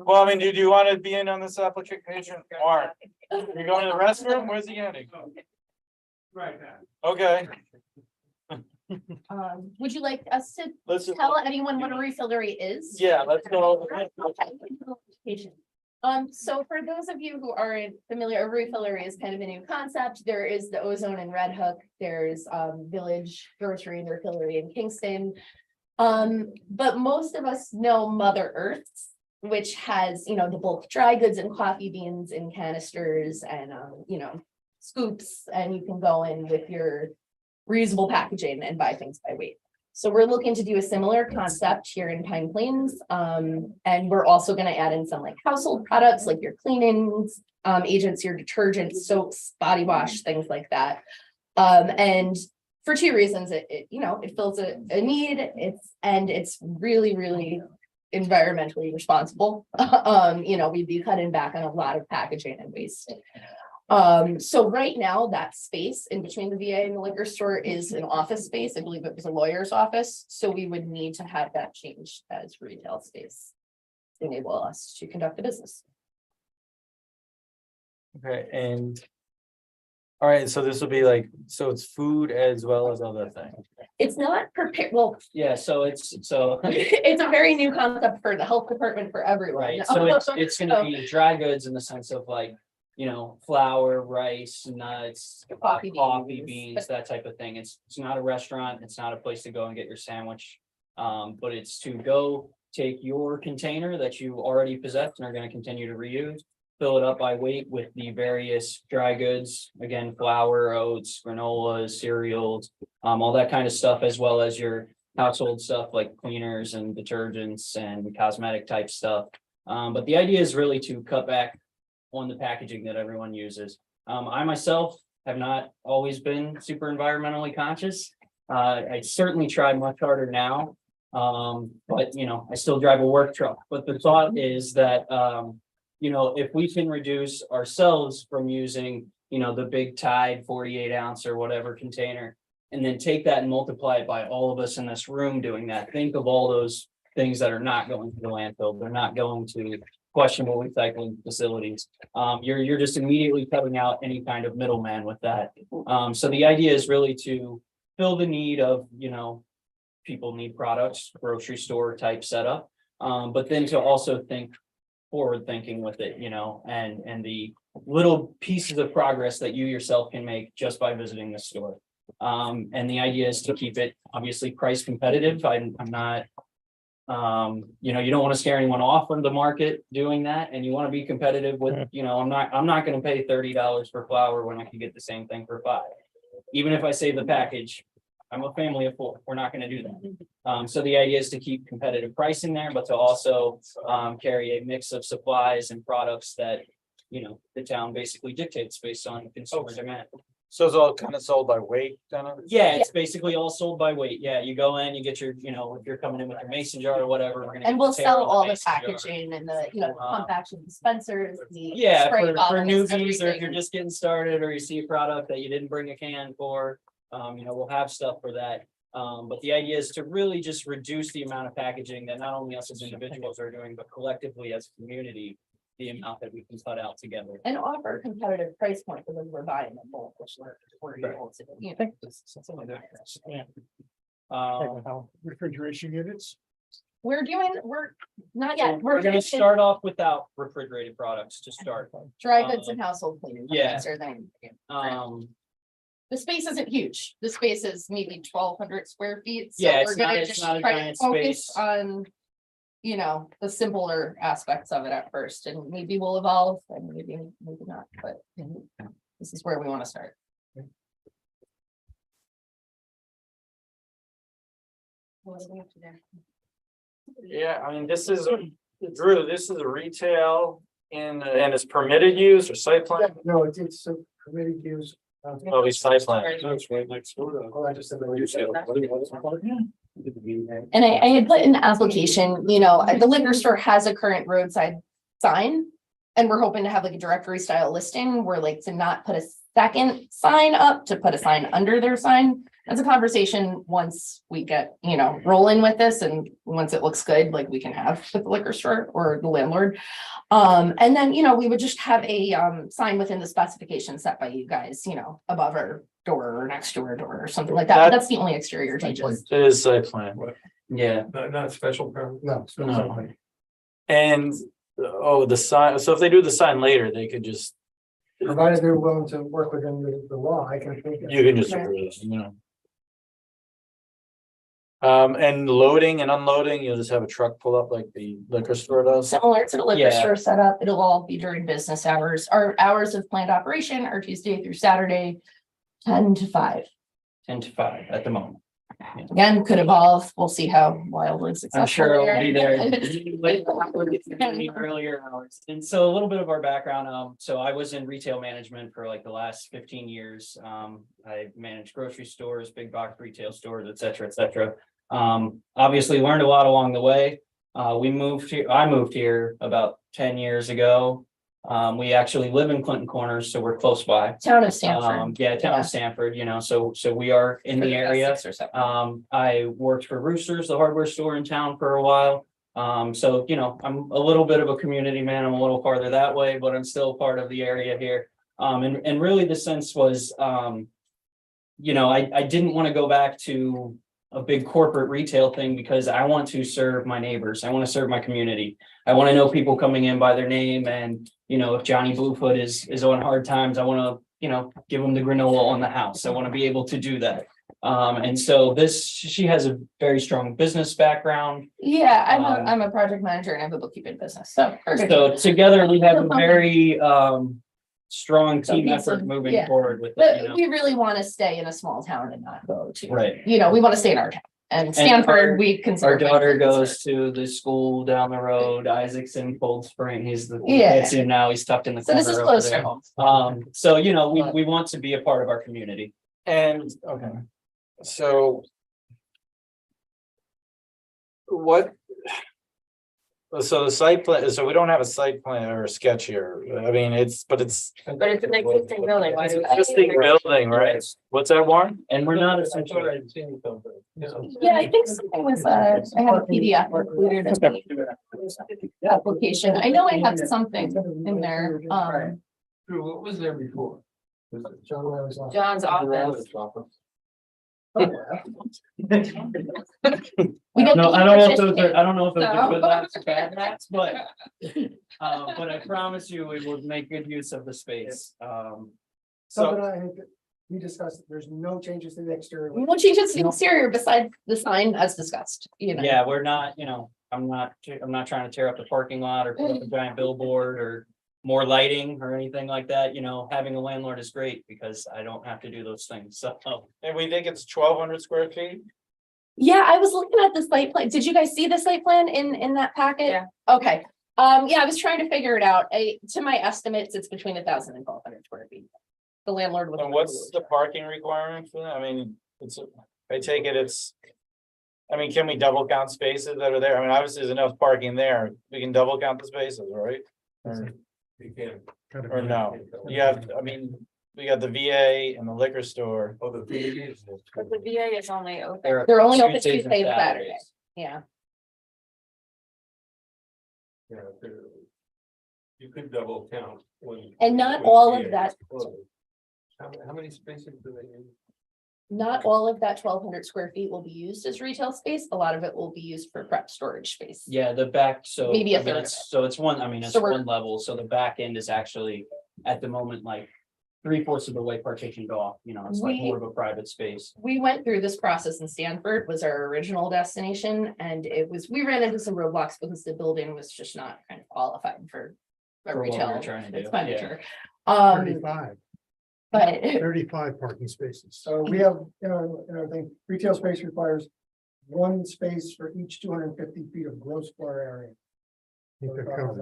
I mean, do you want to be in on this application? Warren, you going to the restroom? Where's he heading? Right now. Okay, Would you like us to let's just, tell anyone what a refillery is? yeah, let's go over it. Okay. So for those of you who aren't familiar, a refillery is kind of a new concept. There is the Ozone and Red Hook. There's Village Grocery and Refillery in Kingston. But most of us know Mother Earth's, which has, you know, the bulk dry goods and coffee beans in canisters and you know, scoops, and you can go in with your reusable packaging and buy things by weight. So we're looking to do a similar concept here in Pine Plains. And we're also going to add in some like household products, like your cleanings, agents, your detergents, soaps, body wash, things like that. And for two reasons, it you know, it fills a need, it's really environmentally responsible. You know, we'd be cutting back on a lot of packaging and waste. So right now that space in between the VA and the liquor store is an office space. I believe it was a lawyer's office. So we would need to have that changed as retail space to enable us to conduct a business. Okay, and. All right, so this will be like, so it's food as well as other things. It's not prepared, well, Yeah, so it's it's a very new concept for the health department for everyone. right, so it's gonna be dry goods in the sense of like, you know, flour, rice, nuts, Coffee coffee beans. beans, that type of thing. It's not a restaurant, it's not a place to go and get your sandwich. But it's to go take your container that you already possess and are gonna continue to reuse. Fill it up by weight with the various dry goods, again, flour, oats, granolas, cereals, all that kind of stuff, as well as your household stuff like cleaners and detergents and cosmetic type stuff. But the idea is really to cut back on the packaging that everyone uses. I myself have not always been super environmentally conscious. I certainly try much harder now. But you know, I still drive a work truck, but the thought is that, you know, if we can reduce ourselves from using, you know, the big Tide 48 ounce or whatever container, and then take that and multiply it by all of us in this room doing that, think of all those things that are not going to the landfill. They're not going to questionable recycling facilities. You're just immediately cutting out any kind of middleman with that. So the idea is really to fill the need of, you know, people need products, grocery store type setup, but then to also think forward thinking with it, you know, and the little pieces of progress that you yourself can make just by visiting the store. And the idea is to keep it obviously price competitive. I'm not, you know, you don't want to scare anyone off from the market doing that, and you want to be competitive with, you know, I'm not going to pay $30 for flour when I can get the same thing for $5. Even if I save the package, I'm a family of 4. We're not going to do that. So the idea is to keep competitive pricing there, but to also carry a mix of supplies and products that, you know, the town basically dictates based on consumer demand. So it's all kind of sold by weight, kind of? Yeah, it's basically all sold by weight. Yeah, you go in, you get your, if you're coming in with your mason jar or whatever, we're gonna. And get we'll the tear sell on all the mason jar. packaging and the, pump action dispensers, the. Yeah, spray for bottles, newbies, or if everything. you're just getting started, or you see a product that you didn't bring a can for, we'll have stuff for that. But the idea is to really just reduce the amount of packaging that not only us as individuals are doing, but collectively as a community, the amount that we can cut out together. And offer a competitive price point because we're buying them bulk, which we're able to, Refrigeration units. we're not yet, We're gonna start off without refrigerated products to start. dry goods and household cleaning. Yeah. products are then- Um, The space isn't huge. The space is maybe 1,200 square feet. So Yeah, we're it's gonna not- it's just not a try to giant focus space. on, the simpler aspects of it at first, and maybe we'll evolve and maybe not, but this is where we want to start. What do we have to do? Yeah, I mean, this is, Drew, this is a retail and it's permitted use or site plan? No, it's a permitted use. Oh, it's site plan. That's right next door to. Oh, I just said. And I had put in the application, the liquor store has a current roadside sign. And we're hoping to have like a directory style listing where like to not put a second sign up, to put a sign under their sign. That's a conversation once we get, rolling with this, and once it looks good, like we can have with the liquor store or the landlord. And then, we would just have a sign within the specifications set by you guys, above our door or next to our door or something like that. That- That's the only exterior changes. It is site plan. yeah, Not special permit. No. it's not No. something. And, the sign, so if they do the sign later, they could just, Provided they're willing to work within the law, I can think. you can just approve this, and loading and unloading, you'll just have a truck pull up like the liquor store does. Similar to the liquor Yeah. store setup, it'll all be during business hours. Our hours of planned operation are Tuesday through Saturday, 10 to 5. 10 to 5 at the moment. Again, could evolve. We'll see how wildly successful. I'm sure we it'll be there. are. Earlier hours. And so a little bit of our background, so I was in retail management for like the last 15 years. I managed grocery stores, big box retail stores, et cetera, et cetera. Obviously learned a lot along the way. I moved here about 10 years ago. We actually live in Clinton Corners, so we're close by. Town of Stanford. Town of Stanford, so we are in the area. 6 or 7. I worked for Roosters, the hardware store in town for a while. So, I'm a little bit of a community man. I'm a little farther that way, but I'm still part of the area here. And really the sense was, I didn't want to go back to a big corporate retail thing because I want to serve my neighbors. I want to serve my community. I want to know people coming in by their name, and, if Johnny Bluefoot is on hard times, I want to, give them the granola on the house. I want to be able to do that. And so she has a very strong business background. Yeah, I'm a project manager and I have a bookkeeping business. So. we're good. So together we have a very strong team piece effort of- moving yeah. forward with it, But we really want to stay in a small town and not go to. Right. We want to stay in our town. And Stanford, we consider. Our daughter goes to the school down the road, Isaacson, Cold Spring. He's Yeah. it's in now, he's tucked in the So corner. this is over close to there. home. So, we want to be a part of our community. And, okay, so. What? So the site plan, so we don't have a site plan or a sketch here. I mean, but it's. But it's an existing building. It's an existing building, right? What's that, Warren? And we're not essentially. Yeah, I think something was, I have a PDF included in the application. I know I have something in there. What was there before? John's office. I don't know if those are good laps or bad laps, but I promise you we will make good use of the space. Something I think that we discussed, there's no changes to the exterior. We won't change it to the exterior besides the sign as discussed, Yeah, we're not, I'm not trying to tear up the parking lot or put up a giant billboard or more lighting or anything like that. Having a landlord is great because I don't have to do those things. So, And we think it's 1,200 square feet? Yeah, I was looking at the site plan. Did you guys see the site plan in that packet? Yeah. Okay. I was trying to figure it out. To my estimates, it's between 1,000 and 1,200 square feet. the landlord with. And what's the parking requirement for that? I mean, I take it it's. I mean, can we double count spaces that are there? I mean, obviously there's enough parking there. We can double count the spaces, right? You can. Or no? You have, I mean, we got the VA and the liquor store. Oh, the VA is. But the VA is only open. They're They're only open Tuesdays and Tuesday and Saturday. Saturdays. Yeah, Yeah, you could double count when. and not when all VA of is that, closed. How many spaces do they use? not all of that 1,200 square feet will be used as retail space. A lot of it will be used for prep storage space. Yeah, the back, so. Maybe a I mean, third of it's- So it's one, I mean, it's So we're- one level, so the back end is actually, at the moment, like. 3/4 of the way partitioned off, you know, it's like We- more of a private space. We went through this process in Stanford was our original destination, and we ran into some roadblocks because the building was just not kind of qualified for a For what we were retail trying to do, expenditure. 35, But 35 parking spaces. So we have, I think retail space requires one space for each 250 feet of gross floor area. I think they're covered.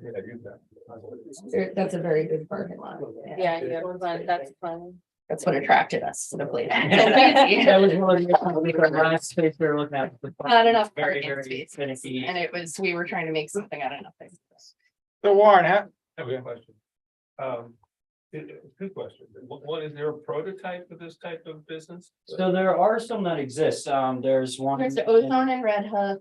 Yeah, use that. that's a very good parking lot. Yeah, that's fun. That's what attracted us to the place. That was one of the last space we were looking at. Not enough Very, parking very spaces, finicky. and we were trying to make something out of nothing. So Warren, I have a question. Two questions. One, is there a prototype for this type of business? So there are some that exist, there's one. There's the Ozone and Red Hook,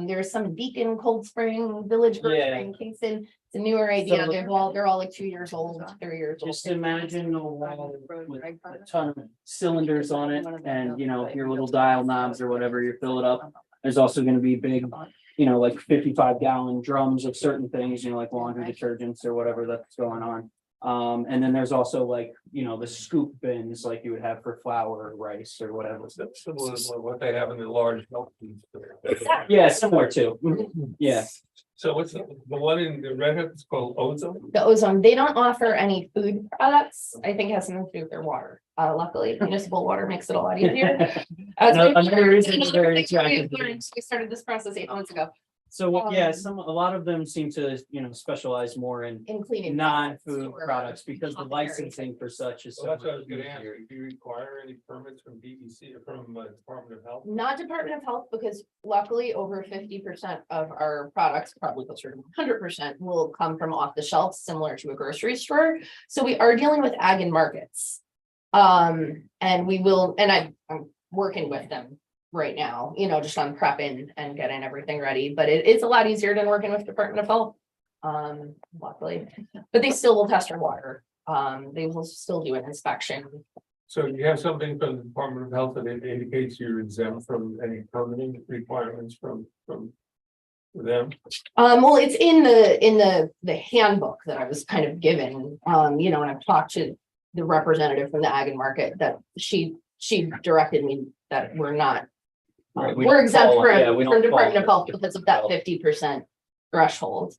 there's some Beacon, Cold Spring, Village, Yeah. Spring, Kingston, it's a newer idea, So- they're all like 2 years old, 3 years old. Just imagine a wall with a ton of cylinders on it and, you know, your little dial knobs or whatever, you fill it up. There's also gonna be big, you know, like 55-gallon drums of certain things, you know, like laundry detergents or whatever that's going on. And then there's also like, you know, the scoop bins like you would have for flour or rice or whatever. That's similar to what they have in the large milk feeds. Yeah, similar too. Yeah. So what's the one in the Red Hook is called Ozone? The Ozone, they don't offer any food products, I think it has something to do with their water, luckily municipal water makes it a lot easier. Another reason it's very We attractive. started this process 8 months ago, So, yeah, a lot of them seem to, you know, specialize more in in cleaning. non-food or products because the culinary. licensing for such is. So so that's what I was much gonna ask. easier. Do you require any permits from DEC or from Department of Health? Not Department of Health, because luckily over 50% of our products, probably closer to 100%, will come from off the shelf, similar to a grocery store. So we are dealing with ag and markets. And we will, and I'm working with them right now, you know, just on prepping and getting everything ready, but it's a lot easier than working with Department of Health. Luckily, but they still will test our water. They will still do an inspection. So you have something from the Department of Health that indicates you're exempt from any permitting requirements from them? Well, it's in the handbook that I was kind of given, you know, and I've talked to the representative from the Ag and Market that she directed me that we're not. Right, we We're don't exempt fall- yeah, we from don't Department of fall Health because of that 50% threshold.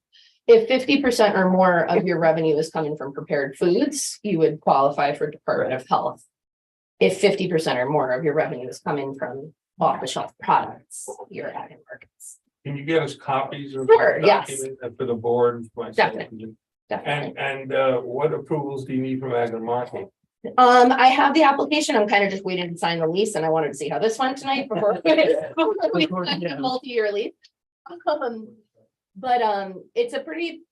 If 50% or more of your revenue is coming from prepared foods, you would qualify for Department of Health. If 50% or more of your revenue is coming from off-the-shelf products, you're Ag and Markets. Can you get us copies of? Sure, yes. document For the board? myself, Definitely. Definitely. And what approvals do you need from Ag and Market? I have the application. I'm kind of just waiting to sign the lease and I wanted to see how this went tonight before we sign the multi-year lease. But it's a pretty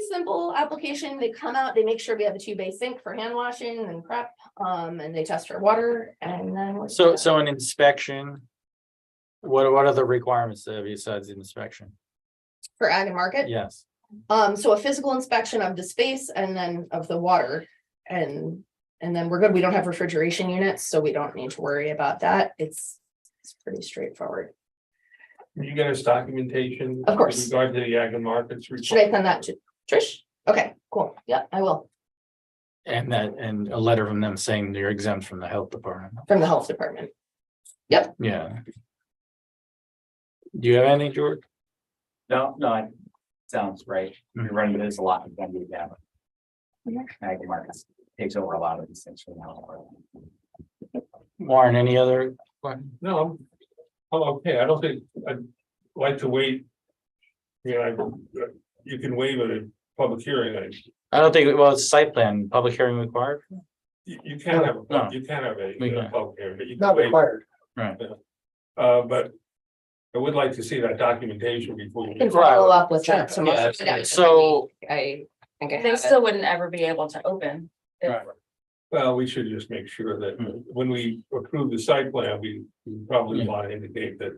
simple application. They come out, they make sure we have a 2-bay sink for hand washing and prep, and they test for water and then. so an inspection. What are the requirements there besides the inspection? For Ag and Market? Yes. So a physical inspection of the space and then of the water and then we're good. We don't have refrigeration units, so we don't need to worry about that. It's pretty straightforward. Can you get us documentation? Of course. With regard to the Ag and Markets? Should I send that to Trish? Okay, cool. Yeah, I will. And a letter from them saying you're exempt from the health department. From the health department. Yeah. Do you have anything, George? No, it sounds right. We're running this a lot. Ag and Markets takes over a lot of these things from now. Warren, any other? No, I'm okay. I don't think, I'd like to wait. You know, you can waive a public hearing, I don't think, well, it's site plan, public hearing required. you can have, No. you can have We a can. public hearing, but you can Not wait. required. But I would like to see that documentation before you. Can follow up with that Yeah, tomorrow. yeah. So, I think I They have it. still wouldn't ever be able to open. if- Right. Well, we should just make sure that when we approve the site plan, we probably want to indicate that.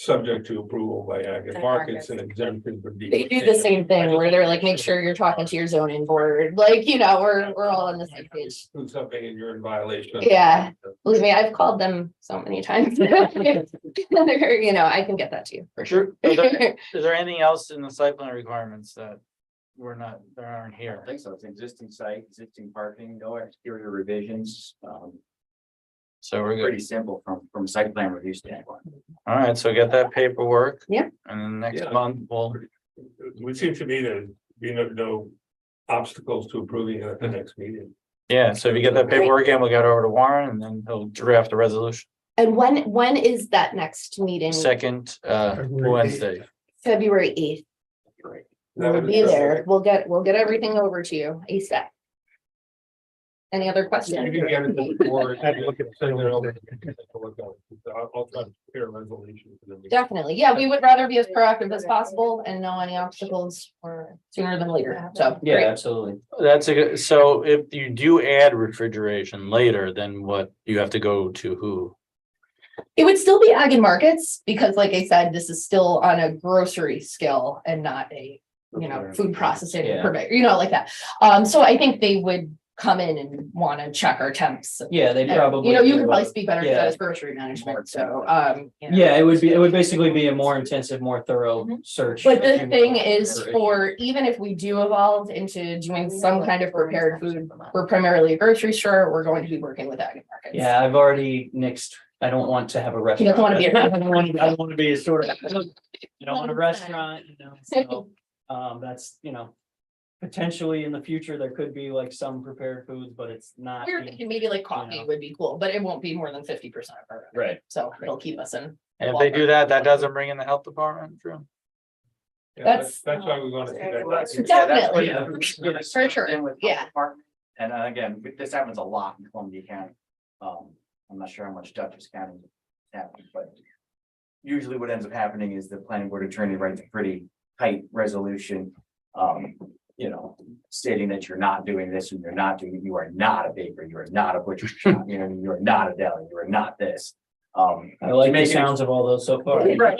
Subject to approval by Ag and Markets and exemption from. They do the same thing where they're like, make sure you're talking to your zoning board, like, you know, we're all on the same page. Do something and you're in violation. Yeah. Believe me, I've called them so many times. You know, I can get that to you for sure. is there anything else in the site plan requirements that that aren't I here? don't think so. It's existing site, existing parking, no exterior revisions, So we're good. pretty simple from a site plan review standpoint. All right, so get that paperwork. Yeah. And then next Yeah. month, we'll, It would seem to me that be no obstacles to approving it at the next meeting. yeah, so if you get that paperwork in, we'll get it over to Warren and then he'll draft a resolution. And when is that next meeting? Second, February Wednesday. February 8th. We'll be there. We'll get everything over to you ASAP. Any other You questions? can get it to the board. Send it over. I'll try to prepare a resolution for them. Definitely. Yeah, we would rather be as proactive as possible and know any obstacles or sooner than later. So. Yeah, great. absolutely. That's a good, so if you do add refrigeration later, then what, you have to go to who? It would still be ag and markets because like I said, this is still on a grocery scale and not a, you know, food processing Yeah. permit, you know, like that. So I think they would come in and want to check our temps. Yeah, they probably. You know, you do, could probably speak better to yeah. that as grocery management, so, you know. Yeah, it would basically be a more intensive, more thorough search. But the thing is, for even if we do evolve into doing some kind of prepared food, we're primarily a grocery store, we're going to be working with ag and markets. Yeah, I've already nixed, I don't want to have a restaurant. doesn't wanna be a- I don't want to be a store. I don't want a restaurant, you know, so, that's, you know. Potentially in the future, there could be like some prepared foods, but it's not. We're thinking maybe like coffee would be cool, but it won't be more than 50% of our revenue. Right. So it'll keep us in. And if they do that, that doesn't bring in the health department, Drew? Yeah, That's- that's why we want to see that. document. Definitely. Yeah, For sure. in with Yeah. department. And again, this happens a lot in Columbia County. I'm not sure how much Dutchess County happens, but usually what ends up happening is the planning board attorney writes a pretty tight resolution. You know, stating that you're not doing this and you're not doing, you are not a baker, you are not a butcher shop, you know, you are not a deli, you are not this. I like the sounds of all those so far. Right,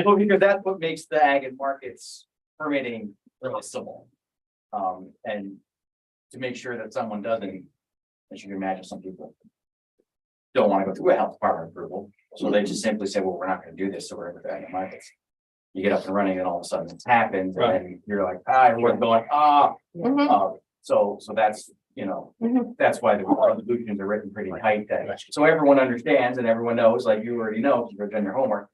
well, because that's what makes the ag and markets permitting really simple. And to make sure that someone doesn't, as you can imagine, some people don't want to go through a health department approval, so they just simply say, well, we're not gonna do this, so we're in the ag and markets. You get up and running and all of a sudden it's happened, and then you're like, everyone's going, Mhm. so that's, you know, Mhm. that's why the resolutions are written pretty tight that, so everyone understands and everyone knows, like you already know, if you've done your homework.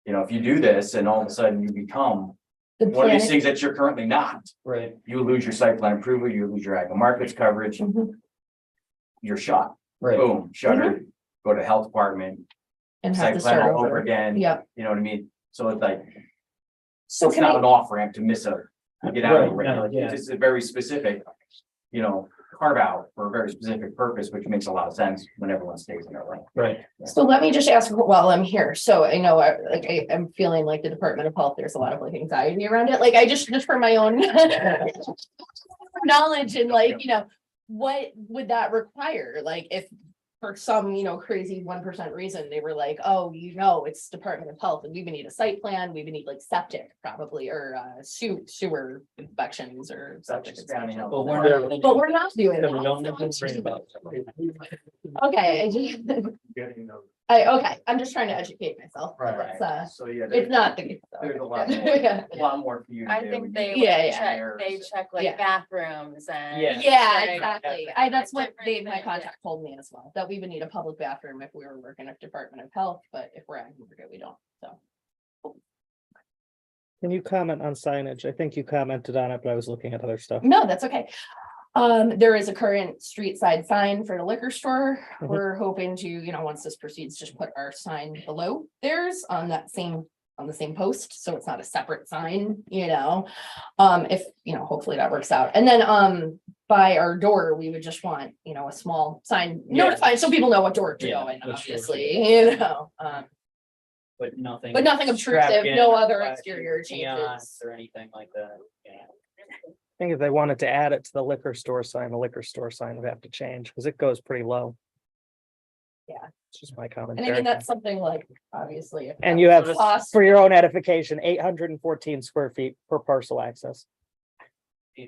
You know, if you do this and all of a sudden you become The one of these planet- things that you're currently not, Right. you lose your site plan approval, you lose your ag and markets coverage, Mhm. you're shot. Right. Boom, shutter, go to health department, And have site to plan start all over again. Yep. You know what I mean? So it's like, So it's can not I, an off ramp to miss a, get out of Right, no, it. yeah. It's a very specific, you know, carve out for a very specific purpose, which makes a lot of sense when everyone stays in their lane. Right. so let me just ask while I'm here. So I know, I'm feeling like the Department of Health, there's a lot of like anxiety around it. Like I just for my own knowledge and like, you know, what would that require? Like if for some, you know, crazy 1% reason, they were like, oh, you know, it's Department of Health and we would need a site plan, we would need like septic probably, or sewer inspections or septic. Dutchess County Health. But we're not. But we're not doing We don't have to that. worry about Okay, Getting those. okay, I'm just trying to educate myself. Right. It's So, yeah, it's not the. there's a lot more, Yeah. a lot more for you to I do. think they Yeah, would yeah. check, they check like Yeah. bathrooms and. Yeah. Yeah, like, exactly. That's what Dave, my contact, told me as well, that we would need a public bathroom if we were working at Department of Health, but if we're at, we don't, so. Can you comment on signage? I think you commented on it, but I was looking at other stuff. No, that's okay. There is a current street side sign for the liquor store. Mhm. We're hoping to, you know, once this proceeds, just put our sign below theirs on that same on the same post, so it's not a separate sign, you know? If, you know, hopefully that works out. And then, by our door, we would just want, you know, a small sign Yeah. notified, so people know what door to Yeah, go in, that's true. obviously, you know? But nothing. But nothing obtrusive, extravagant, no other flashy exterior neons changes. Or anything like that, yeah. I think if they wanted to add it to the liquor store sign would have to change, because it goes pretty low. Yeah. It's just my And I commentary. mean, that's something like, obviously. if And that you have, was cost- for your own edification, 814 square feet per parcel access.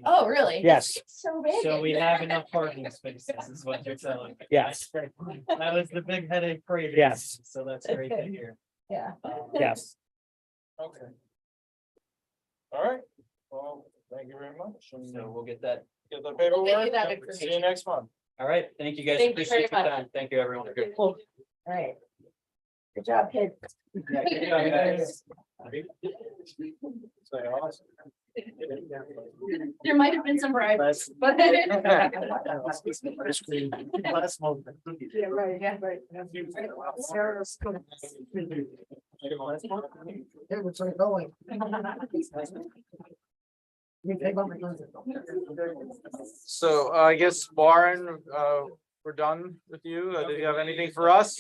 Oh, really? Yes. It's so big. So we have enough parking spaces, is what you're telling me. Yes. That was the big headache previous. Yes. So that's great to hear. Yeah. Yes. Okay. All right, well, thank you very much. And So we'll get that. get the We'll get you paperwork. that and See you information. next month. All right, thank you guys. Thank you very Appreciate your much. time. Thank you, everyone. All right. Good job, kids. There might have been some bribes, but. Yeah, right, yeah, right. Yeah, what's it going? So I guess Warren, we're done with you. Do you have anything for us?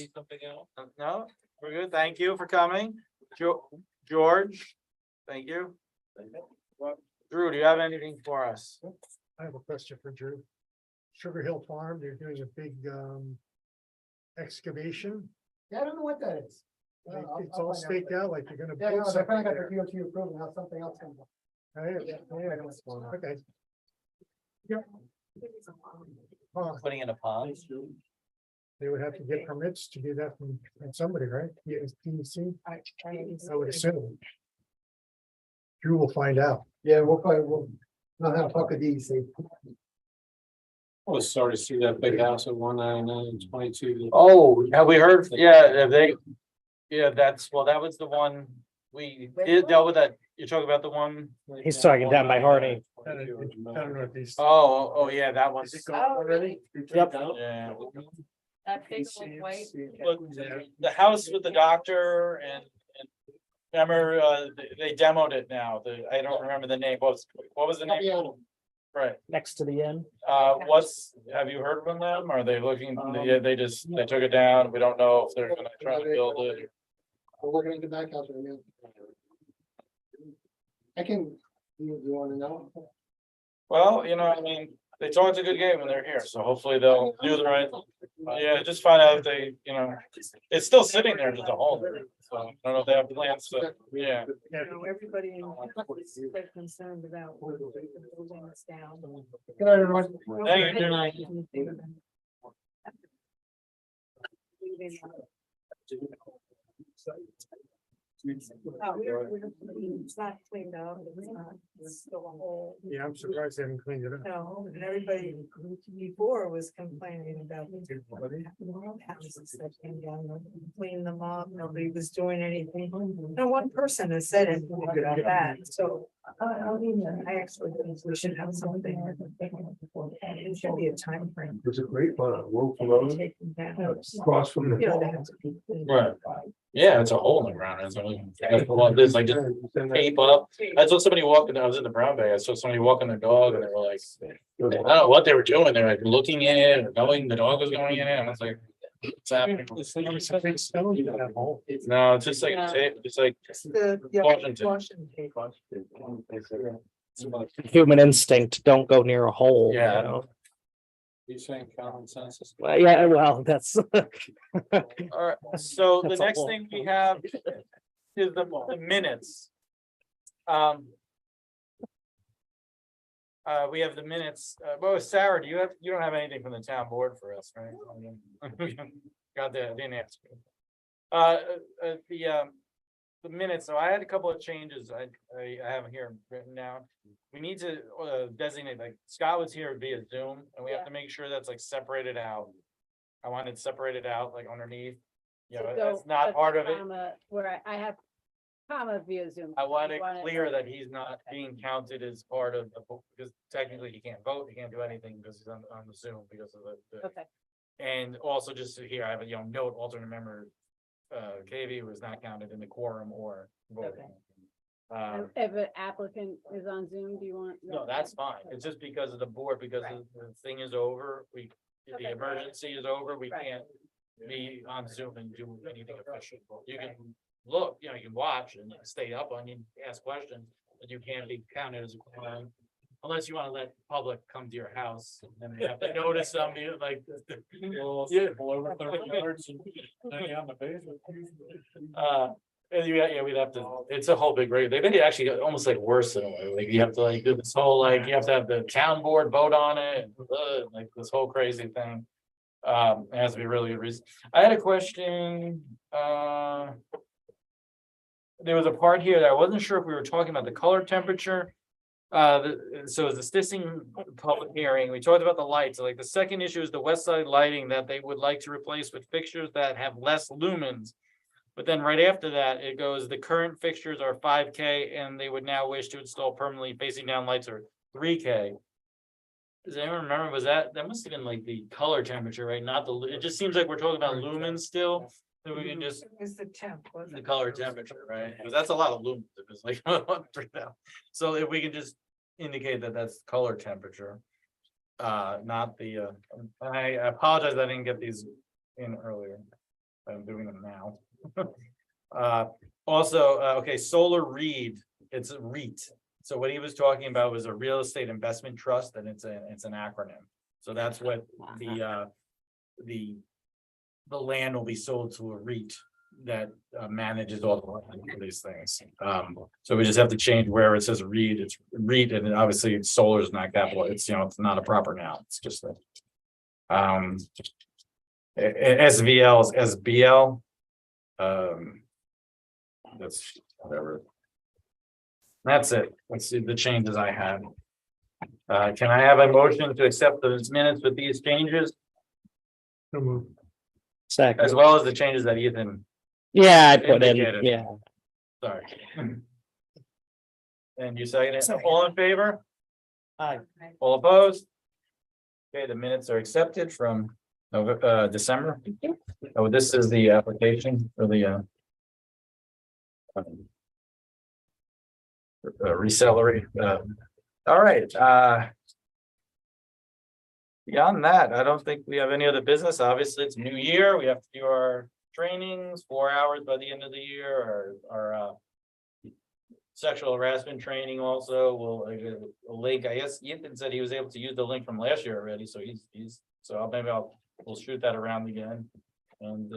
No, we're good. Thank you for coming. George, thank you. Drew, do you have anything for us? I have a question for Drew. Sugar Hill Farm, they're doing a big excavation. Yeah, I don't know what that is. It's all staked out like you're gonna. Yeah, build no, they're finally got something their DOT approval, now something else comes up. there. Yeah, okay. Yep. Putting in a pond. They would have to get permits to do that from somebody, right? Yes, PEC, I would assume. Drew will find out. Yeah, we'll not have to talk to DEC. I was sorry to see that big house at 199-22. Oh, have we heard? Yeah, have they, yeah, well, that was the one dealt with that. You're talking about the one? He's talking down by Hardy. I don't know if these. Oh, yeah, that one's. Is it gone already? Yep. Yeah. That big old white. Look, the house with the doctor and remember, they demoed it now. I don't remember the name. What was the name? Right. Next to the inn. Have you heard from them? Are they looking, yeah, they took it down. We don't know if they're gonna try to build it. We're working on the back house right now. I can, you wanna know? Well, you know, I mean, they talked a good game when they're here, so hopefully they'll do the right. Yeah, just find out if they, you know, it's still sitting there as a whole. So I don't know if they have plans to, yeah. Everybody is concerned about building this down. Good night, everyone. Thank you. It's not cleaned up. It's still a hole. Yeah, I'm surprised they haven't cleaned it up. No, and everybody before was complaining about the houses that came down, cleaning them up, nobody was doing anything. No one person has said anything about that, so. I actually think we should have something. It should be a time frame. It's a great one, Wolf Road, Taking down. across from You know, they the. have to be cleaned. Right. Yeah, it's a hole in the ground. It's like, there's like just tape up. I saw somebody walking, I was in the Brown Bay, I saw somebody walking their dog and they were like, I don't know what they were doing. They were like looking in it or going, the dog was going in it. And I was like, what's happening? It's a big stone in that hole. No, it's just like tape, it's like Washington. Washington. Human instinct, don't go near a hole. Yeah. You know? You saying common sense is. Well, yeah, well, that's. Alright, so the That's a next whole- thing we have is the minutes. We have the minutes, well, Sarah, you don't have anything from the town board for us, right? Got the, didn't ask. The minutes, so I had a couple of changes I have here written down. We need to designate, like Scott was here via Zoom, and we have to make sure that's like separated out. I want it separated out like underneath. Yeah, So that's not put part the of it. comma Where I have comma via Zoom. I want You it want it clear like- that he's not being counted as part of the, because technically he can't vote, he can't do anything because he's on the Zoom because of the. Okay, And also just here, I have a, note alternate member, KV was not counted in the quorum or If an applicant is on Zoom, do you want? No, that's fine. It's just because of the board, because the thing is over, the emergency is over, we can't be on Zoom and do anything official. You can look, you can watch and stay up on, you ask questions, but you can't be counted as a quorum. Unless you want to let the public come to your house and they have to notice them, like. Yeah. And we'd have to, it's a whole big rate. They made it actually almost like worse in a way. Like you have to do this whole, you have to have the town board vote on it, and, like this whole crazy thing. It has to be really good reason. I had a question, there was a part here that I wasn't sure if we were talking about the color temperature. So it's the Stissing public hearing, we talked about the lights, like the second issue is the west side lighting that they would like to replace with fixtures that have less lumens. But then right after that, it goes, the current fixtures are 5K and they would now wish to install permanently facing down lights or 3K. Does anyone remember, was that must have been like the color temperature, right? Not the, it just seems like we're talking about lumens still. So we can just, It was the temp, wasn't the it? color temperature, right? Because that's a lot of lumens, if it's like 3,000. So if we can just indicate that that's color temperature. Not the, I apologize, I didn't get these in earlier. I'm doing them now. Also, okay, Solar Read, it's a REIT. So what he was talking about was a real estate investment trust, and it's an acronym. So that's what the land will be sold to a REIT that manages all the land for these things. So we just have to change where it says REIT, it's REIT, and obviously solar is not capital, it's it's not a proper noun, it's just that. SVL is SBL. That's whatever. That's it. Let's see the changes I had. Can I have a motion to accept those minutes with these changes, Second. as well as the changes that Ethan, Yeah, I put in, Indicated. yeah. sorry. And you second it, all in favor? Aye. All opposed? Okay, the minutes are accepted from December. Oh, this is the application for the resellery. All right, beyond that, I don't think we have any other business. Obviously, it's a new year. We have to do our trainings, 4 hours by the end of the year, our sexual harassment training also will a link. I guess Ethan said he was able to use the link from last year already, so we'll shoot that around again. And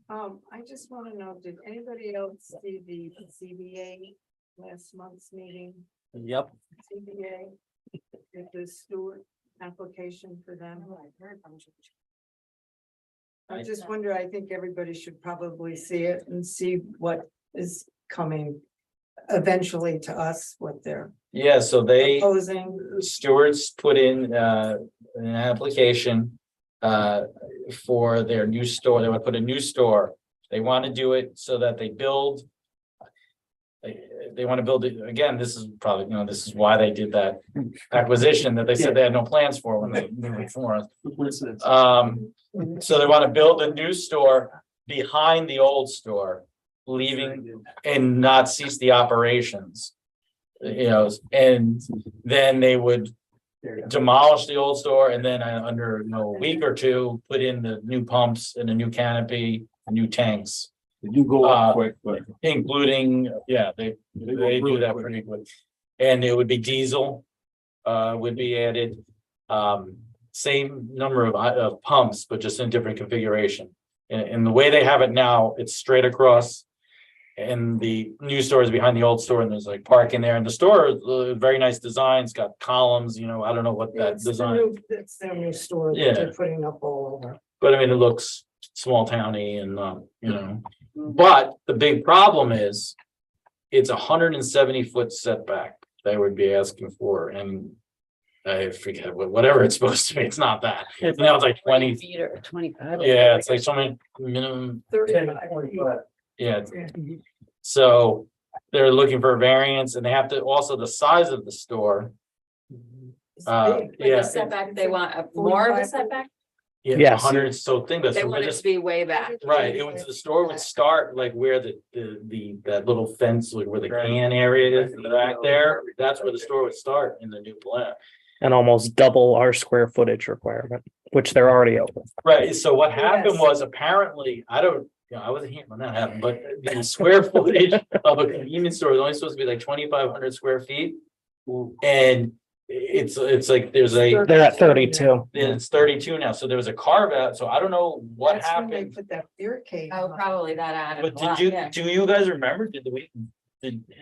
I just want to know, did anybody else see the CBA last month's meeting? Yep. CBA, with the Stewart application for them? I just wonder, I think everybody should probably see it and see what is coming eventually to us, what they're yeah, so they. proposing. Stewart's put in an application for their new store. They want to put a new store. They want to do it so that they build. They want to build it again. This is probably, this is why they did that acquisition that they said they had no plans for when they moved it for us. So they want to build a new store behind the old store, leaving and not cease the operations. And then they would demolish the old store and then under a week or two, put in the new pumps and a new canopy, new tanks. They do go up quick, but. Including, they do that pretty quick. And it would be diesel, would be added. Same number of pumps, but just in different configuration. And the way they have it now, it's straight across. And the new store is behind the old store, and there's like parking there. And the store is very nice design. It's got columns, I don't know what that design. It's their new store Yeah. that they're putting up all over. But I mean, it looks small towny and, but the big problem is it's 170-foot setback they would be asking for. And I forget whatever it's supposed to be. It's not that. It's like 20 feet or 25. Yeah, it's like something minimum. 35. Yeah. So they're looking for a variance and they have to also the size of the store. It's Yeah. big. The setback, they want more of a setback? Yes. hundred, so think that's. They want it to be way back. Right, it was, the store would start like where that little fence, like where the can area is back there, that's where the store would start in the new plan. And almost double our square footage requirement, which they're already over. Right, so what happened Yes. was apparently, I don't, I wasn't here when that happened, but the square footage of a convenience store is only supposed to be like 2,500 square feet. And it's like, there's a, They're at 32. it's 32 now, so there was a carve out, so I don't know what That's when they happened. put that beer cave. Oh, on. probably that added. But a lot, yeah. do you guys remember, did the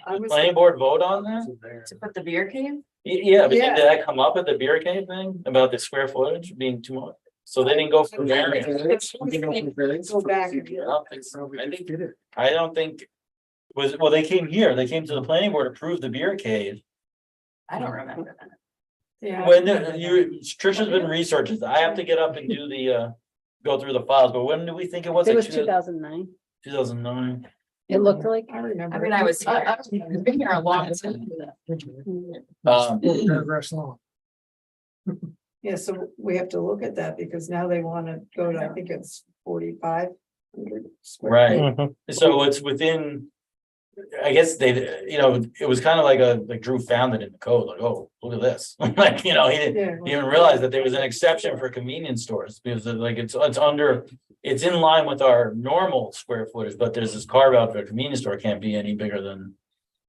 I was- planning board vote on that? To put the beer cave? Yeah, but Yeah. did that come up at the beer cave thing about the square footage being too much? So they didn't go for variance. Go back. and- I don't think so. I don't think, well, they came here, they came to the planning board, approved the beer cave. I don't remember that. Yeah. When Trisha's been researching, I have to get up and do the, go through the files, but when do we think it was? It Like was 2009. 2009. It looked like. I remember. I mean, I was here. I've been here a long time. Paragraphs long. Yeah, so we have to look at that because now they want to go to, I think it's 4,500 square. Right. Mhm. So it's within, I guess they, it was kind of like Drew found it in the code, like, oh, look at this. Like, he didn't Yeah. even realize that there was an exception for convenience stores because like it's under, it's in line with our normal square footage, but there's this carve out for a convenience store can't be any bigger than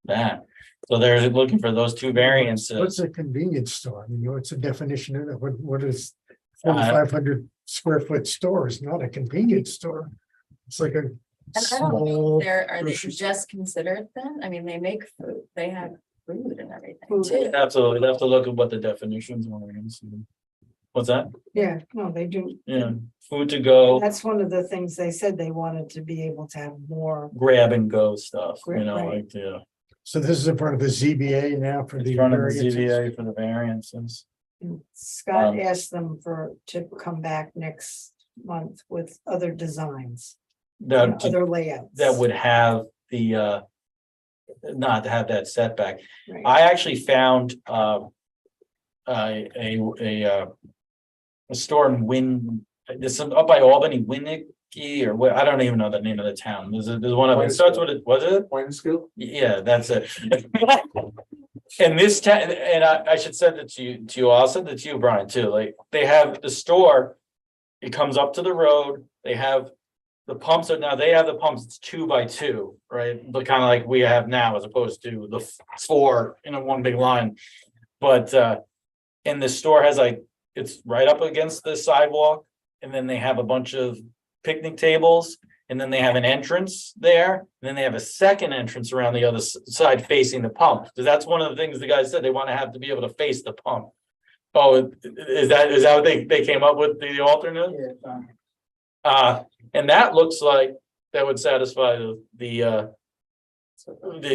that. So they're looking for those two variances. What's a convenience store? I mean, what's the definition of it? What is 4,500 square foot store is not a convenience store. It's like a And I don't know, small. are they grocery just considered then? I mean, they make food, they have food and everything Food. too. Absolutely, they have to look at what the definitions are. What's that? Yeah, no, they do. Yeah, food to go, That's one of the things they said they wanted to be able to have more. grab and go stuff, Right. like, yeah. So this is in front of the ZBA now for In the. front of the variances? ZBA for the variances. Scott asked them to come back next month with other designs, That, other layouts. that would have the, not to have that setback. Right. I actually found, a store in there's some up by Albany, Winnicky, or what, I don't even know the name of the town. There's one of it, starts with it, was it? Wine skill? Yeah, that's it. And this town, and I should send it to you, I'll send it to you, Brian, too, like, they have the store. It comes up to the road, they have the pumps now they have the pumps, it's 2 by 2, right? But kind of like we have now as opposed to the 4 in a one big line. But, and the store has like, it's right up against the sidewalk. And then they have a bunch of picnic tables, and then they have an entrance there. And then they have a second entrance around the other side facing the pump. Because that's one of the things the guys said, they want to have to be able to face the pump. Oh, is that what they came up with, the alternate? And that looks like that would satisfy the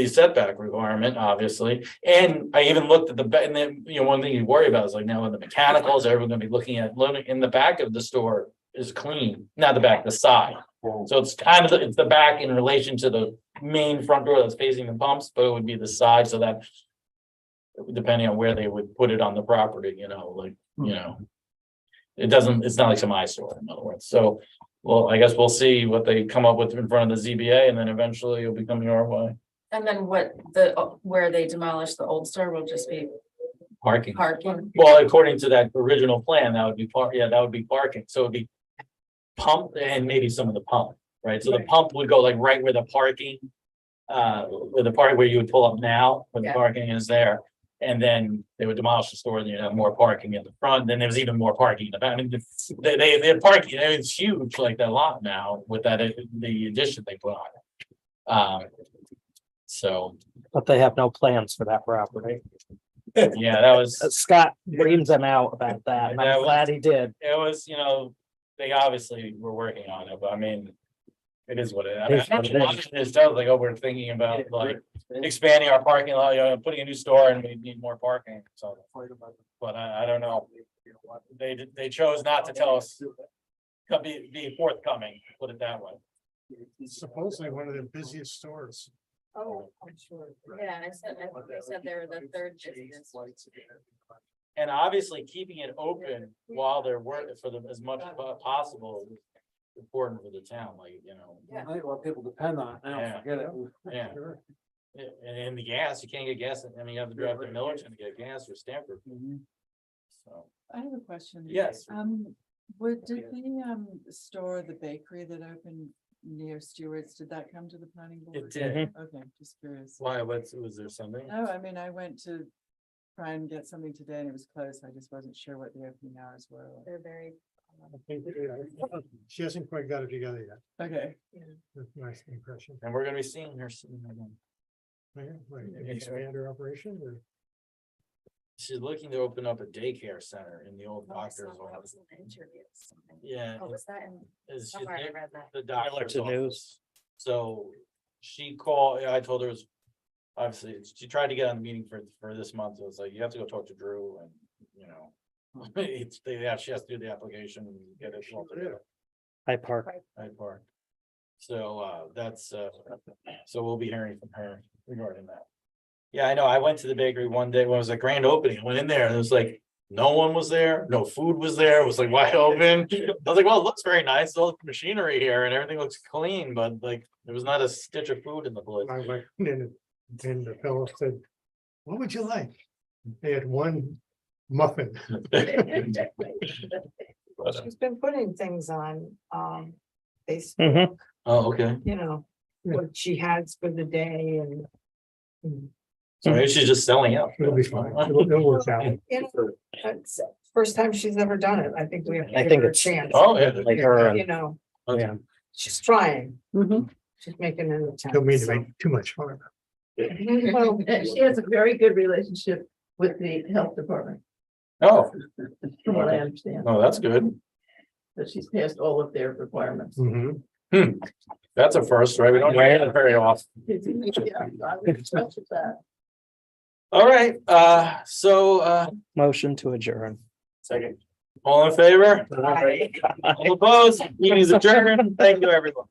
setback requirement, obviously. And I even looked at and then, one thing you worry about is like now with the mechanicals, everyone's gonna be looking in the back of the store is clean, not the back, the side. So it's kind of, it's the back in relation to the main front door that's facing the pumps, but it would be the side so that depending on where they would put it on the property, it's not like some eyesore, in other words. So, well, I guess we'll see what they come up with in front of the ZBA, and then eventually it'll be coming our way. And then where they demolish the old store will just be Parking. parking. Well, according to that original plan, that would be that would be parking. So it'd be pump and maybe some of the pump, right? So the pump would go like right where the parking, where you would pull up now, where the Yeah. parking is there. And then they would demolish the store, and you'd have more parking in the front, then there was even more parking in the back. I mean, they had parking, it's huge, like that lot now with that, the addition they put on. So, But they have no plans for that property. yeah, that was, Scott reams them out about that, and That I'm was- glad he did. it was, they obviously were working on it, but I mean, it is what it It is what it is. is. It sounds like, oh, we're thinking about like expanding our parking lot, putting a new store and we need more parking, so. But I don't know. They chose not to tell us, be forthcoming, put it that way. Supposedly one of the busiest stores. Oh, I'm sure. Yeah, I said, they said they're the third busiest. And obviously keeping it open while they're working for them as much possible is important for the town, like, you know. I think what people depend on, now, Yeah. forget it. Yeah. And the gas, you can't get gas, I mean, you have to drive to Millerton to get gas or Stanford. So, I have a question. yes, Did the store, the bakery that opened near Stewart's, did that come to the planning board? it did. Okay, just curious. Why, was there something? No, I mean, I went to try and get something today and it was closed. I just wasn't sure what the opening hours were. They're very. I think, she hasn't quite got it together yet. Okay. That's a nice impression. And we're gonna be seeing her soon again. Like, expand her operation or? She's looking to open up a daycare center in the old Oh, I saw doctor's that was office. in the interview. Yeah. Oh, was that in? Is she Somewhere I read that. the doctor's Alert to news. office. So she called, I told her, it was obviously, she tried to get on the meeting for this month. It was like, you have to go talk to Drew and, you know. She has to do the application and get it all together. Hyde Park. Hyde Park. So so we'll be hearing from her regarding that. Yeah, I know. I went to the bakery one day when it was a grand opening. I went in there and it was like, no one was there, no food was there. It was like wide open. I was like, well, it looks very nice. All the machinery here and everything looks clean, but like there was not a stitch of food in the place. I was like, and the fellow said, what would you like? They had one muffin. She's been putting things on, Facebook, Mhm. Oh, okay. you know, what she has for the day and. So maybe she's just selling out. It'll be fine. It'll work out. You know, that's the first time she's ever done it. I think we have to I give think her a it's- chance. Oh, yeah. Like her, You know, yeah. she's trying, Mhm. she's making an attempt. Don't mean to so. make too much fun. Well, She has a very good relationship with the health department, Oh, from what I understand, no, that's good. that she's passed all of their requirements. Mhm. That's a first, right? We don't hear that very often. Yeah, I would expect that. All right, so Motion to adjourn. second. All in favor? All opposed? Meeting is adjourned. Thank you, everyone.